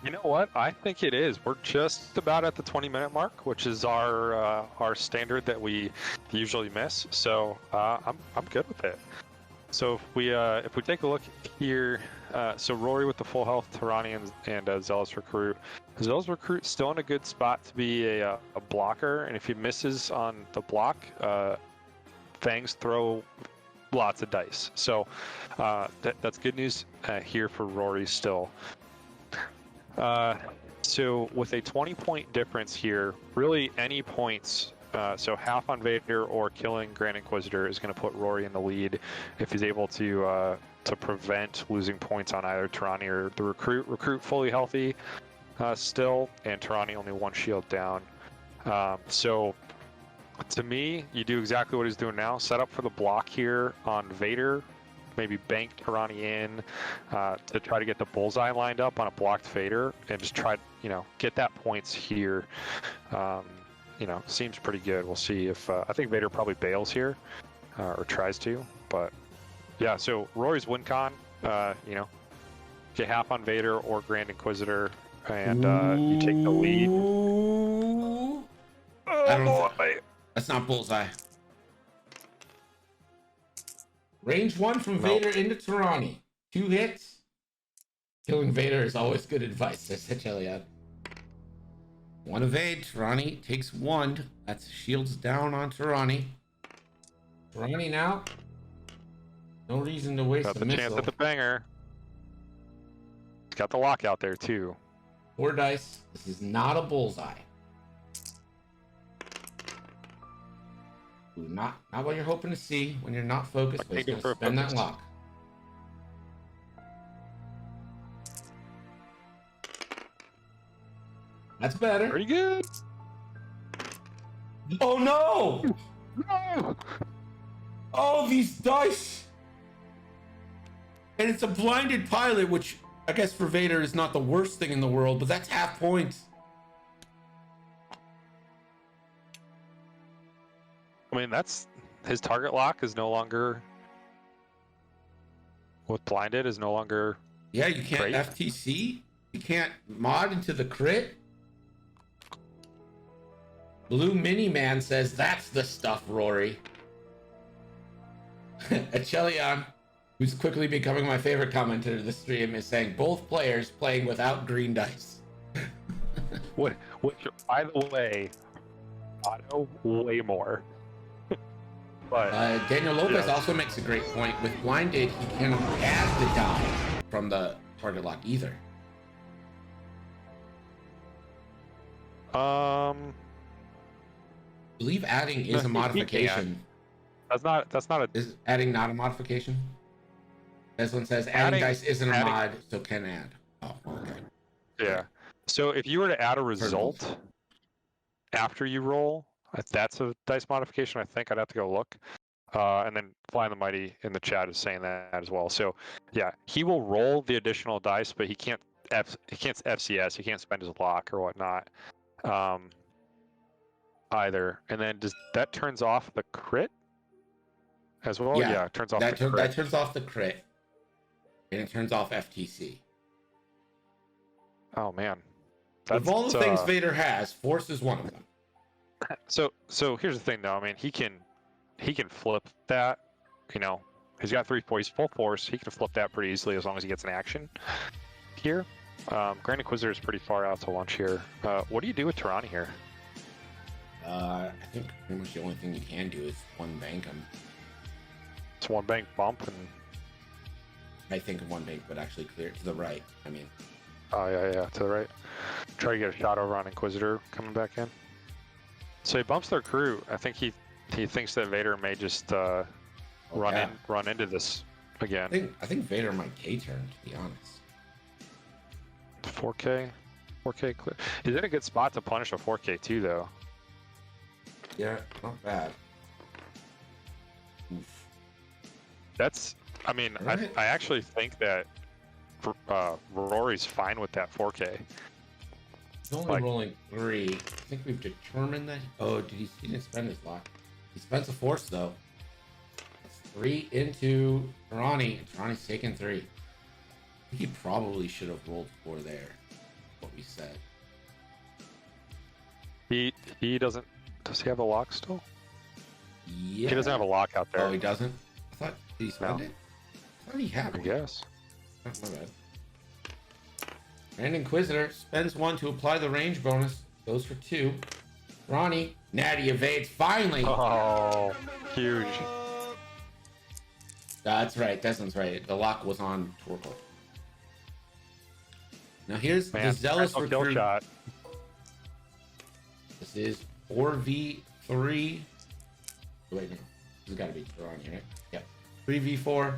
You know what? I think it is. We're just about at the 20-minute mark, which is our standard that we usually miss. So I'm good with it. So if we take a look here, so Rory with the full health, Tirani and Zealous Recruit. Zealous Recruit still in a good spot to be a blocker, and if he misses on the block, Fangs throw lots of dice. So that's good news here for Rory still. So with a 20-point difference here, really any points, so half on Vader or killing Grand Inquisitor is going to put Rory in the lead if he's able to prevent losing points on either Tirani or the Recruit. Recruit fully healthy still, and Tirani only 1 shield down. So to me, you do exactly what he's doing now. Set up for the block here on Vader. Maybe bank Tirani in to try to get the bullseye lined up on a blocked Vader and just try, get that points here. Seems pretty good. We'll see if I think Vader probably bails here or tries to, but Yeah, so Rory's win con, you know, get half on Vader or Grand Inquisitor, and you take the lead. Ooh. I don't think that's not bullseye. Range 1 from Vader into Tarani. 2 hits. Killing Vader is always good advice, says Cheliad. 1 evade. Tarani takes 1. That's shields down on Tarani. Tarani now. No reason to waste Got a the missile. chance at the banger. He's got the lock out there too. 4 dice. This is not a bullseye. Ooh, not what you're hoping to see when you're not focused, but he's going to spend that lock. That's better. Pretty good. Oh no! No! Oh, these dice! And it's a blinded pilot, which I guess for Vader is not the worst thing in the world, but that's half points. I mean, that's his target lock is no longer with blinded is no longer. Yeah, you can't great. FTC. You can't mod into the crit. Blue Mini Man says that's the stuff, Rory. Achelion, who's quickly becoming my favorite commentator of the stream, is saying both players playing without green dice. Which, by the way, auto way more. But Daniel Lopez yeah. also makes a great point. With blinded, he cannot add the die from the target lock either. I believe adding is a modification. That's not a. Is adding not a modification? This one says adding dice isn't a mod, so can add. Oh, okay. Yeah. So if you were to add a result after you roll, that's a dice modification. I think I'd have to go look. And then Flying the Mighty in the chat is saying that as well. So yeah, he will roll the additional dice, but he can't FCS. He can't spend his lock or whatnot. Either. And then that turns off the crit as well? Yeah, it turns off the crit. That turns off the crit. And it turns off FTC. Oh man. Of all the things Vader has, Force is one of them. So here's the thing though. I mean, he can flip that, you know. He's got 3 points, full force. He can flip that pretty easily as long as he gets an action here. Grand Inquisitor is pretty far out to lunch here. What do you do with Tarani here? I think pretty much the only thing you can do is one bank him. It's one bank bump, and I think one bank would actually clear it to the right. I mean, oh yeah, to the right. Try to get a shot over on Inquisitor coming back in. So he bumps their crew. I think he thinks that Vader may just run into this again. I think Vader might K-turn, to be honest. 4K clear. He's in a good spot to punish a 4K too, though. Yeah, not bad. Oof. That's, I mean, right. I actually think that Rory's fine with that 4K. He's only rolling 3. I think we've determined that. Oh, he didn't spend his lock. He spends a force though. That's 3 into Tarani, and Tarani's taking 3. I think he probably should have rolled 4 there. What we said. He doesn't. Does he have a lock still? Yeah. He doesn't have a lock out there. Oh, he doesn't? I thought, did he spend it? I thought he had one. I guess. Oh, my bad. Grand Inquisitor spends 1 to apply the range bonus. Goes for 2. Ronnie, natty evades finally. Oh, huge. That's right. Desmond's right. The lock was on Torkoal. Now here's the zealous recruit. Shot. This is 4v3. Wait, no. This has got to be Tarani, right? Yep. 3v4.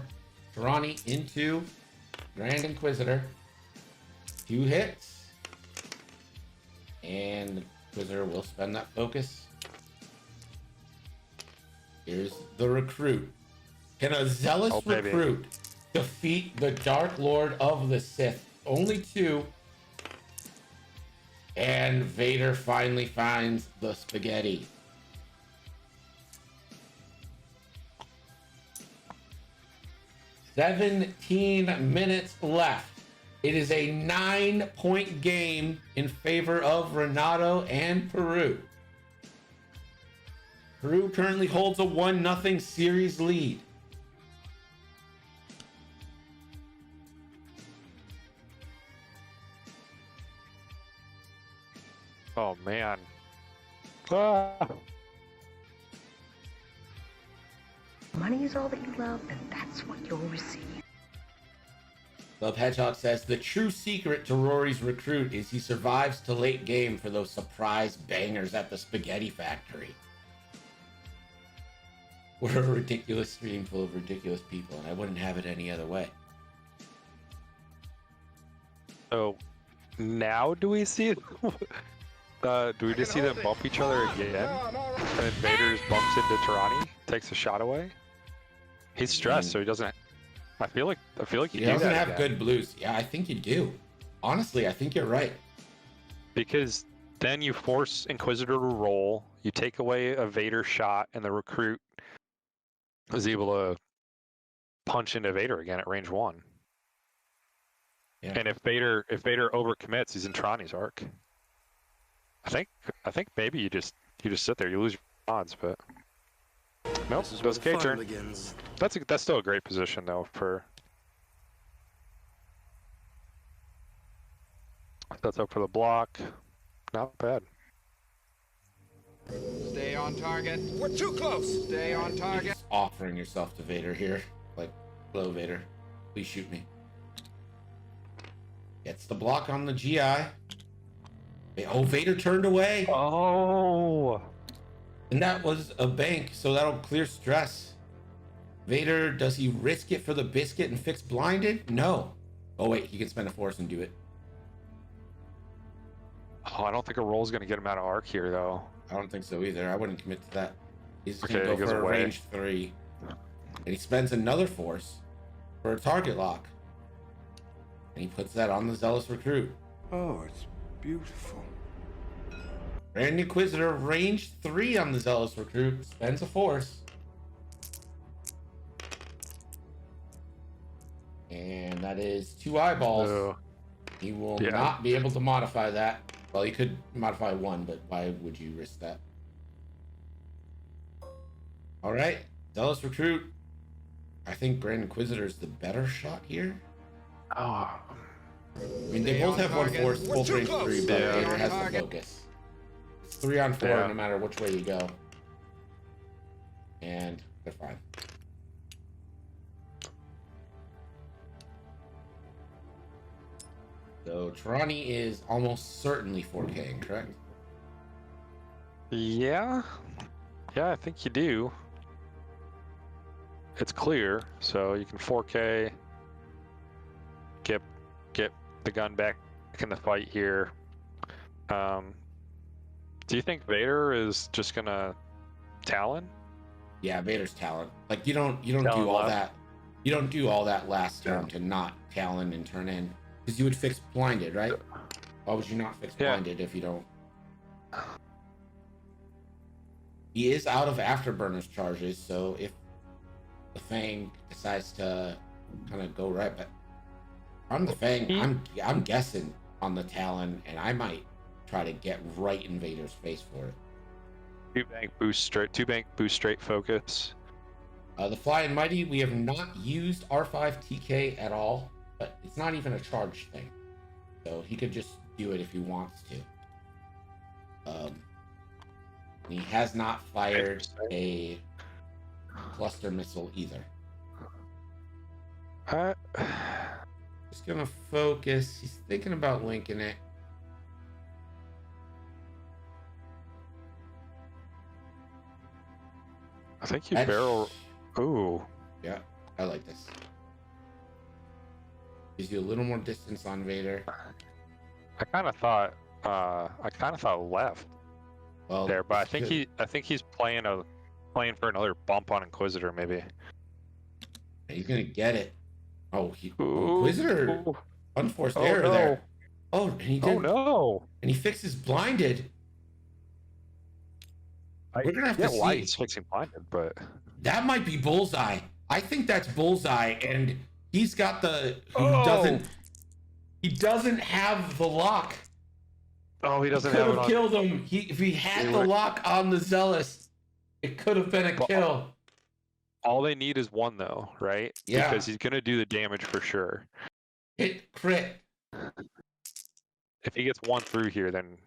Tarani into Grand Inquisitor. 2 hits. And the Inquisitor will spend that focus. Here's the recruit. Can a zealous recruit defeat the Dark Lord of the Sith? Only 2. And Vader finally finds the spaghetti. 17 minutes left. It is a 9-point game in favor of Renato and Peru. Peru currently holds a 1-0 series lead. Oh man. Ah. Money is all that you love, and that's what you'll receive. Love Hedgehog says the true secret to Rory's recruit is he survives to late game for those surprise bangers at the spaghetti factory. We're a ridiculous stream full of ridiculous people, and I wouldn't have it any other way. So now do we see it? Do we just see them bump each other again? And then Vader's bumps into Tarani, takes a shot away. He's stressed, so he doesn't. I feel like you He do doesn't that have again. good blues. Yeah, I think you do. Honestly, I think you're right. Because then you force Inquisitor to roll, you take away a Vader shot, and the recruit is able to punch into Vader again at range 1. Yeah. And if Vader overcommits, he's in Trani's arc. I think maybe you just sit there, you lose your odds, but nope, does K turn. Begins. That's still a great position though for. That's up for the block. Not bad. Stay on target. We're too close. Stay on You're target. just offering yourself to Vader here. Like, hello, Vader. Please shoot me. Gets the block on the GI. Oh, Vader turned away. Oh. And that was a bank, so that'll clear stress. Vader, does he risk it for the biscuit and fix blinded? No. Oh, wait, he can spend a force and do it. Oh, I don't think a roll is going to get him out of arc here, though. I don't think so either. I wouldn't commit to that. He's just Okay, going he to go goes for a away. range 3. And he spends another force for a target lock. And he puts that on the Zealous Recruit. Oh, it's beautiful. Grand Inquisitor, range 3 on the Zealous Recruit. Spends a force. And that is 2 eyeballs. Oh. He will Yeah. not be able to modify that. Well, he could modify 1, but why would you risk that? All right, Zealous Recruit. I think Grand Inquisitor is the better shot here. Oh. I mean, they Stay both on have 1 target. force, We're both too range close. 3, but Yeah. Vader Stay on has the target. focus. It's 3 on 4 Yeah. no matter which way you go. And they're fine. So Tarani is almost certainly 4K, correct? Yeah. Yeah, I think you do. It's clear, so you can 4K. Get the gun back in the fight here. Do you think Vader is just gonna Talon? Yeah, Vader's Talon. Like you don't Talon do all left. that. You don't do all that last turn Yeah. to not Talon and turn in, because you would fix blinded, right? Why would you not fix Yeah. blinded if you don't? He is out of Afterburner's charges, so if the Fang decides to kind of go right, but on the Fang, I'm guessing on the Talon, and I might try to get right in Vader's face for it. 2 bank boost straight focus. The Fly and Mighty, we have not used R5 TK at all, but it's not even a charge thing. So he could just do it if he wants to. He has not fired a cluster missile either. Just gonna focus. He's thinking about linking it. I think you That's- barrel. Ooh. Yeah, I like this. Gives you a little more distance on Vader. I kind of thought left Well, there, but I it's think good. I think he's playing for another bump on Inquisitor maybe. He's gonna get it. Oh, Ooh. Inquisitor Ooh. unforced Oh, error no. there. Oh, and he did. Oh no! And he fixes blinded. We're gonna have to Yeah, why see. he's fixing blinded, but That might be bullseye. I think that's Bullseye, and he's got the Oh! he doesn't have the lock. Oh, he doesn't Could have it have on. killed him. If he had They the were- lock on the Zealous, it could have been a Well, kill. All they need is one, though, right? Yeah. Because he's going to do the damage for sure. Hit crit. If he gets one through here, then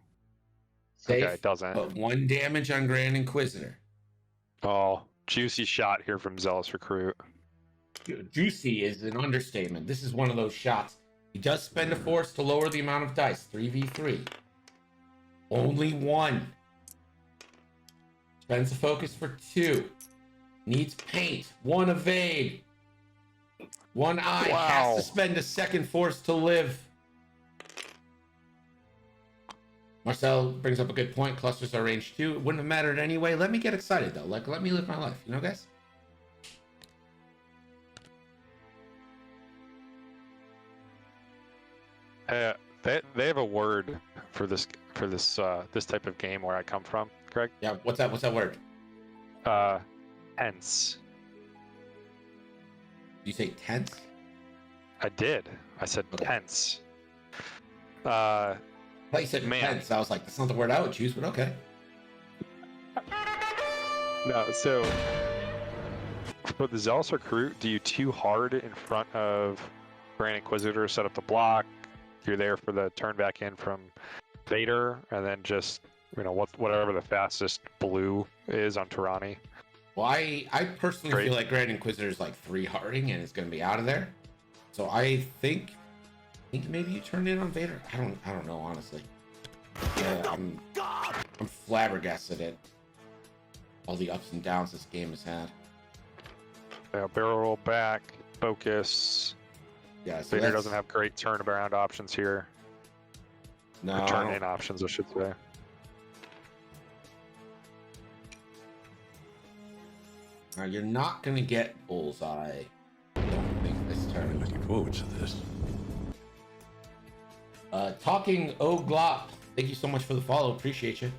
Safe, okay, it doesn't. but 1 damage on Grand Inquisitor. Oh, juicy shot here from Zealous Recruit. Juicy is an understatement. This is one of those shots. He does spend a force to lower the amount of dice. 3v3. Only 1. Spends a focus for 2. Needs paint. 1 evade. 1 eye. Wow. Has to spend a second force to live. Marcel brings up a good point. Clusters are range 2. It wouldn't have mattered anyway. Let me get excited though. Like, let me live my life. You know, guys? They have a word for this this type of game where I come from, Greg. Yeah. What's that? What's that word? Tense. You say tense? I did. I said Okay. tense. I thought you said Man. tense. I was like, that's not the word I would choose, but okay. No, so for the Zealous Recruit, do you too hard in front of Grand Inquisitor, set up the block? You're there for the turn back in from Vader, and then just, whatever the fastest blue is on Tirani. Well, I personally Great. feel like Grand Inquisitor is like 3 harding and it's going to be out of there. So I think maybe you turn in on Vader. I don't know, honestly. Yeah, I'm flabbergasted at all the ups and downs this game has had. Yeah, barrel roll back, focus. Yeah, so Vader that's- doesn't have great turnaround options here. no, Or I turn don't- in options, I should say. You're not going to get Bullseye. I don't think this turn. Looking forward to this. Talking Oglop, thank you so much for the follow. Appreciate you.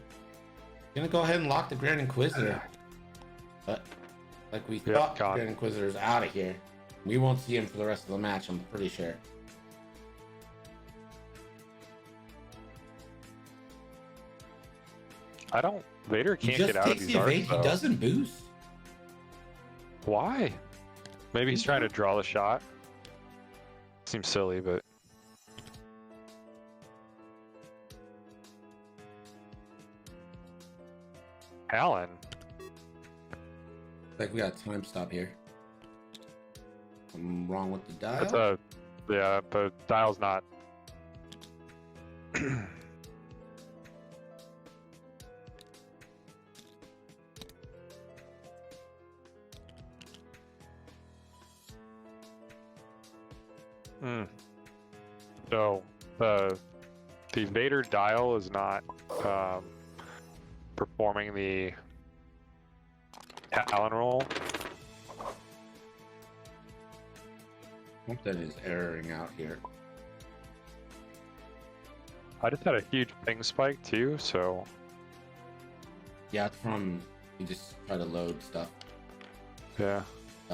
Gonna go ahead and lock the Grand Inquisitor. But like we Yep, thought, gone. Grand Inquisitor's out of here. We won't see him for the rest of the match, I'm pretty sure. Vader He can't just get out of takes these the arcs, evade. He though. doesn't boost. Why? Maybe he's trying to draw the shot. Seems silly, but Alan. Like we got a time stop here. I'm wrong with the dial. That's the dial's not. So the Vader dial is not performing the Talon roll. Something is erroring out here. I just had a huge ping spike too, so Yeah, it's from you just try to load stuff. yeah.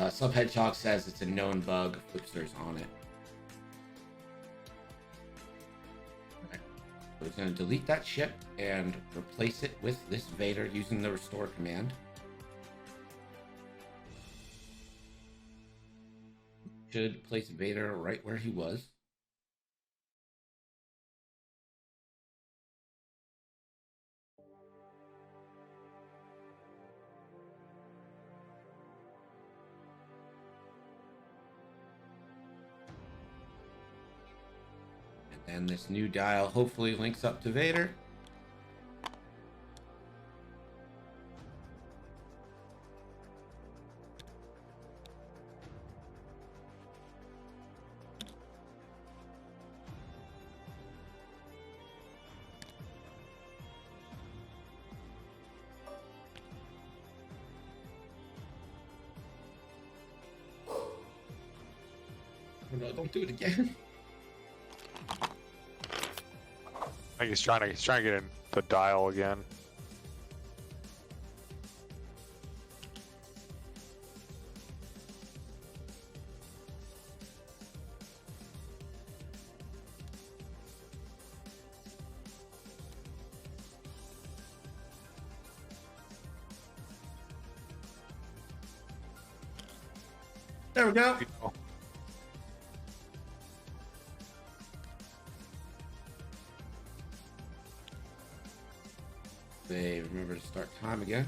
Sub Hedgehog says it's a known bug. Flipster's on it. Okay. So it's going to delete that ship and replace it with this Vader using the restore command. Should place Vader right where he was. And this new dial hopefully links up to Vader. Oh no, don't do it again. I think he's trying to get in the dial again. There we go. They remember to start time again.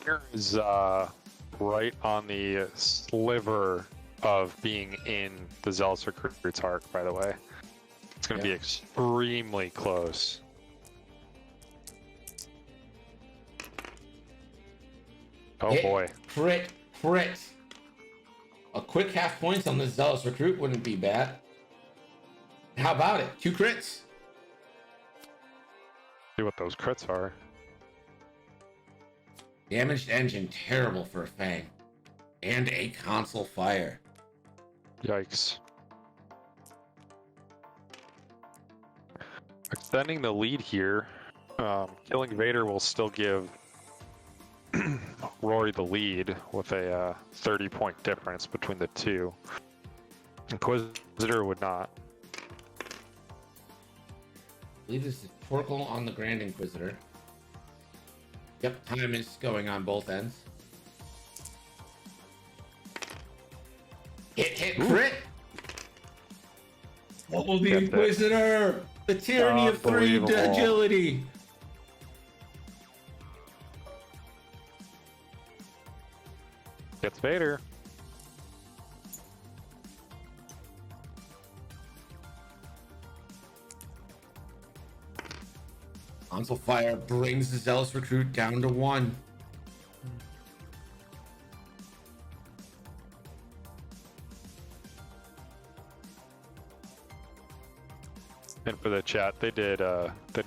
Here is right on the sliver of being in the Zealous Recruit's arc, by the way. It's going to be extremely close. Oh Hit, boy. Crit. A quick half points on the Zealous Recruit wouldn't be bad. How about it? 2 crits. See what those crits are. Damaged engine, terrible for a Fang. And a console fire. Yikes. Extending the lead here. Killing Vader will still give Rory the lead with a 30-point difference between the two. Inquisitor would not. I believe this is Torkel on the Grand Inquisitor. Yep, time is going on both ends. Hit, crit! Oh, the Inquisitor! The tyranny of 3 agility! Gets Vader. Console fire brings the Zealous Recruit down to 1. And for the chat, they did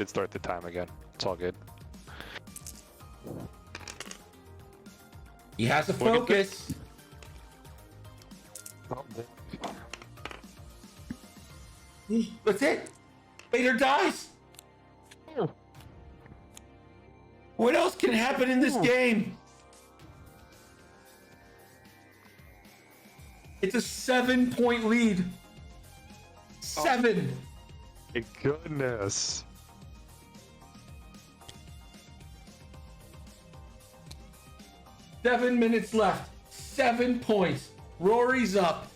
start the time again. It's all good. He has a focus. That's it. Vader dies. What else can happen in this game? It's a 7-point lead. 7. My goodness. Seven minutes left. 7 points. Rory's up.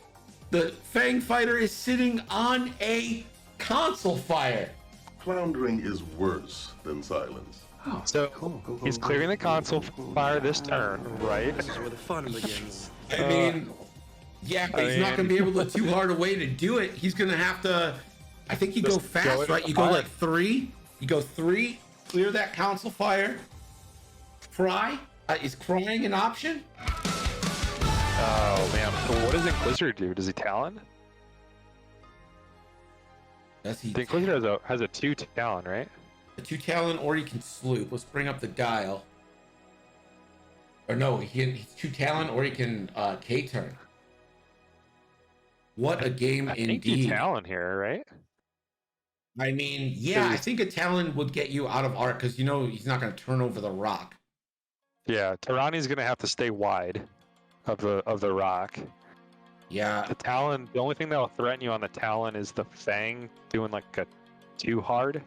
The Fang Fighter is sitting on a console fire. Floundering is worse than silence. So he's clearing the console fire this turn, right? This is where the fun begins. I mean, yeah, but he's not going to be able to too hard a way to do it. He's going to have to, I think you go fast, right? You go like 3. You go 3, clear that console fire. Cry? Is crying an option? Oh man, so what does Inquisitor do? Does he Talon? Does he? The Inquisitor has a 2 Talon, right? A 2 Talon, or he can sloop. Let's bring up the dial. Or no, he's 2 Talon, or he can K-turn. What a game I indeed. think he's Talon here, right? I mean, yeah, I think a Talon would get you out of arc, because you know he's not going to turn over the rock. Yeah, Tarani's gonna have to stay wide of the rock. Yeah. The Talon, the only thing that'll threaten you on the Talon is the Fang doing like a too hard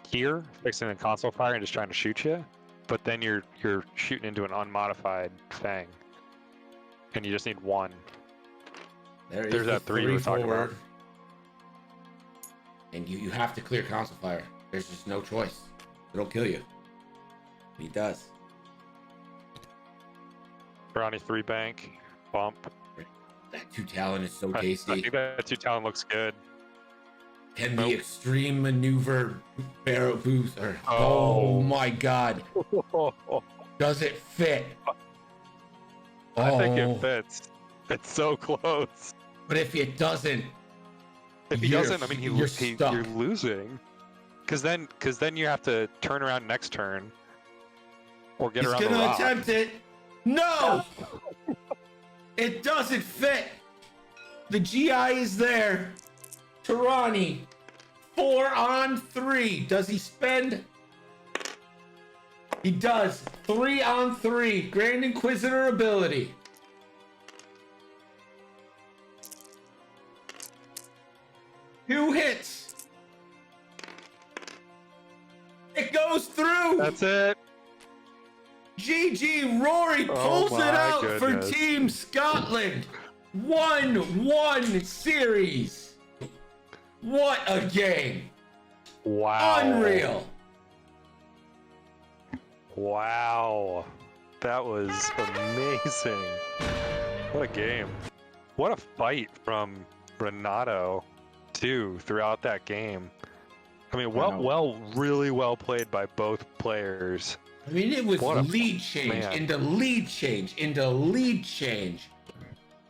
here, fixing the console fire and just trying to shoot you. But then you're shooting into an unmodified Fang, and you just need 1. There's that 3 we were talking about. And you have to clear console fire. There's just no choice. It'll kill you. He does. Tarani 3 bank bump. That 2 Talon is so I tasty. think that 2 Talon looks good. Can the extreme maneuver barrel booster? Oh. Oh my god. Does it fit? I think it fits. It's so close. But if it doesn't, If he doesn't, I mean, you're stuck. you're losing. Because then you have to turn around next turn, or get He's around the gonna rock. attempt it. No! It doesn't fit. The GI is there. Tarani, 4 on 3. Does he spend? He does. 3 on 3. Grand Inquisitor ability. Two hits. It goes through. That's it. GG Rory pulls it my out goodness. for Team Scotland. 1-1 series. What a game. Wow. Unreal. Wow. That was amazing. What a game. What a fight from Renato, too, throughout that game. I mean, really well played by both players. I mean, it was What a lead change man. into lead change into lead change.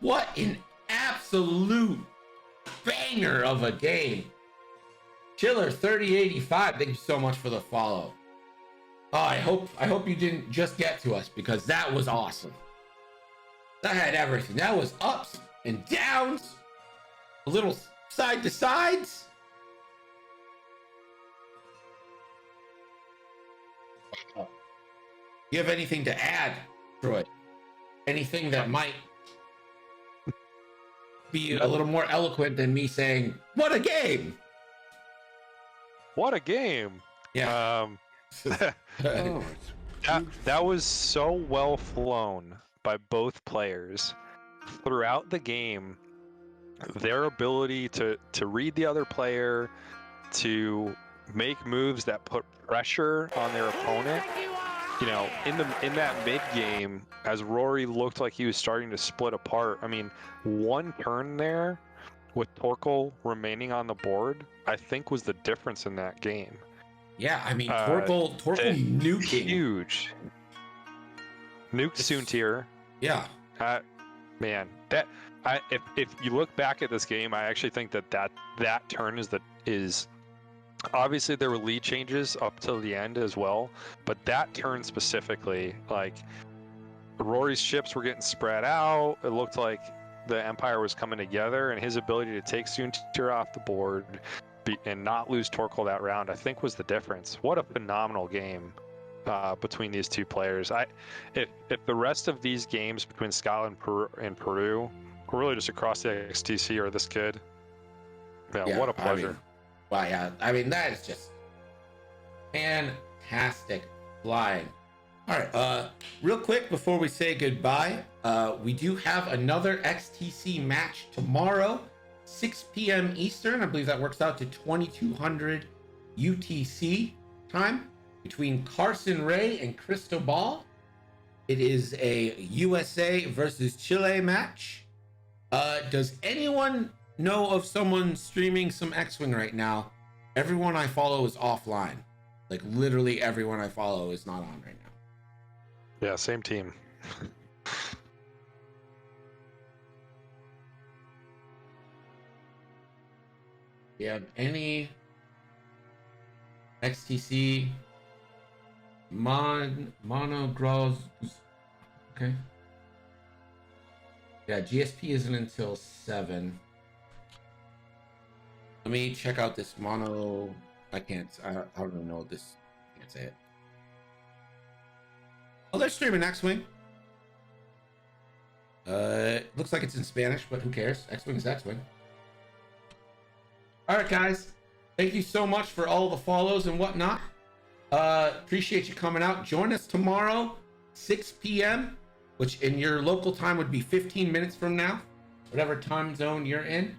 What an absolute banger of a game. Chiller 3085, thank you so much for the follow. Oh, I hope you didn't just get to us because that was awesome. That had everything. That was ups and downs, a little side to sides. You have anything to add, Troy? Anything that might be a little more eloquent than me saying, "What a game!" What a game. Yeah. Oh, it's That was so well flown by both players throughout the game. Their ability to read the other player, to make moves that put pressure on their opponent. You know, in that mid game, as Rory looked like he was starting to split apart. I mean, one turn there with Torkel remaining on the board, I think was the difference in that game. Yeah, I mean, Torkel nuking. Huge. Nuke Soontir. Yeah. Man, if you look back at this game, I actually think that turn is obviously there were lead changes up till the end as well, but that turn specifically, like Rory's ships were getting spread out. It looked like the Empire was coming together, and his ability to take Soontir off the board and not lose Torkel that round, I think was the difference. What a phenomenal game between these two players. If the rest of these games between Scotland and Peru, or really just across the XTC, are this good, yeah, what a pleasure. Wow, yeah. I mean, that is just fantastic flying. All right, real quick before we say goodbye, we do have another XTC match tomorrow, 6 p.m. Eastern. I believe that works out to 2200 UTC time, between Carson Ray and Cristobal. It is a USA versus Chile match. Does anyone know of someone streaming some X-Wing right now? Everyone I follow is offline. Like, literally everyone I follow is not on right now. Yeah, same team. Do you have any XTC monogros? Okay. Yeah, GSP isn't until 7. Let me check out this mono. I don't even know what this. I can't say it. Oh, they're streaming X-Wing. Looks like it's in Spanish, but who cares? X-Wing is X-Wing. All right, guys. Thank you so much for all the follows and whatnot. Appreciate you coming out. Join us tomorrow, 6 p.m., which in your local time would be 15 minutes from now, whatever time zone you're in.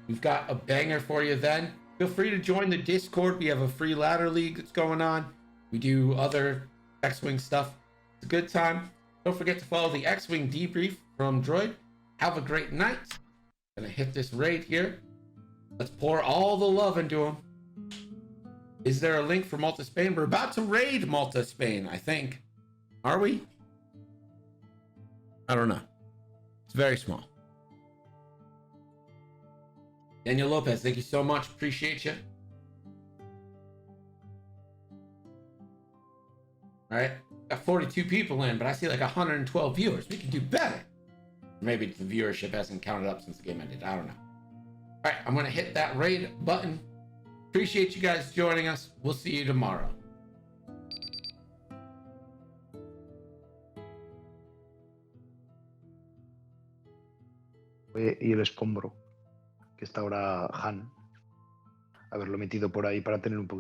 We've got a banger for you then. Feel free to join the Discord. We have a free ladder league that's going on. We do other X-Wing stuff. It's a good time. Don't forget to follow the X-Wing debrief from Droid. Have a great night. Gonna hit this raid here. Let's pour all the love into him. Is there a link for Malta Spain? We're about to raid Malta Spain, I think. Are we? I don't know. It's very small. Daniel Lopez, thank you so much. Appreciate you. All right. Got 42 people in, but I see like 112 viewers. We can do better. Maybe the viewership hasn't counted up since the game ended. I don't know. All right. I'm going to hit that raid button. Appreciate you guys joining us. We'll see you tomorrow. Y el escombro, que está ahora Han, haberlo metido por ahí para tener un poquito.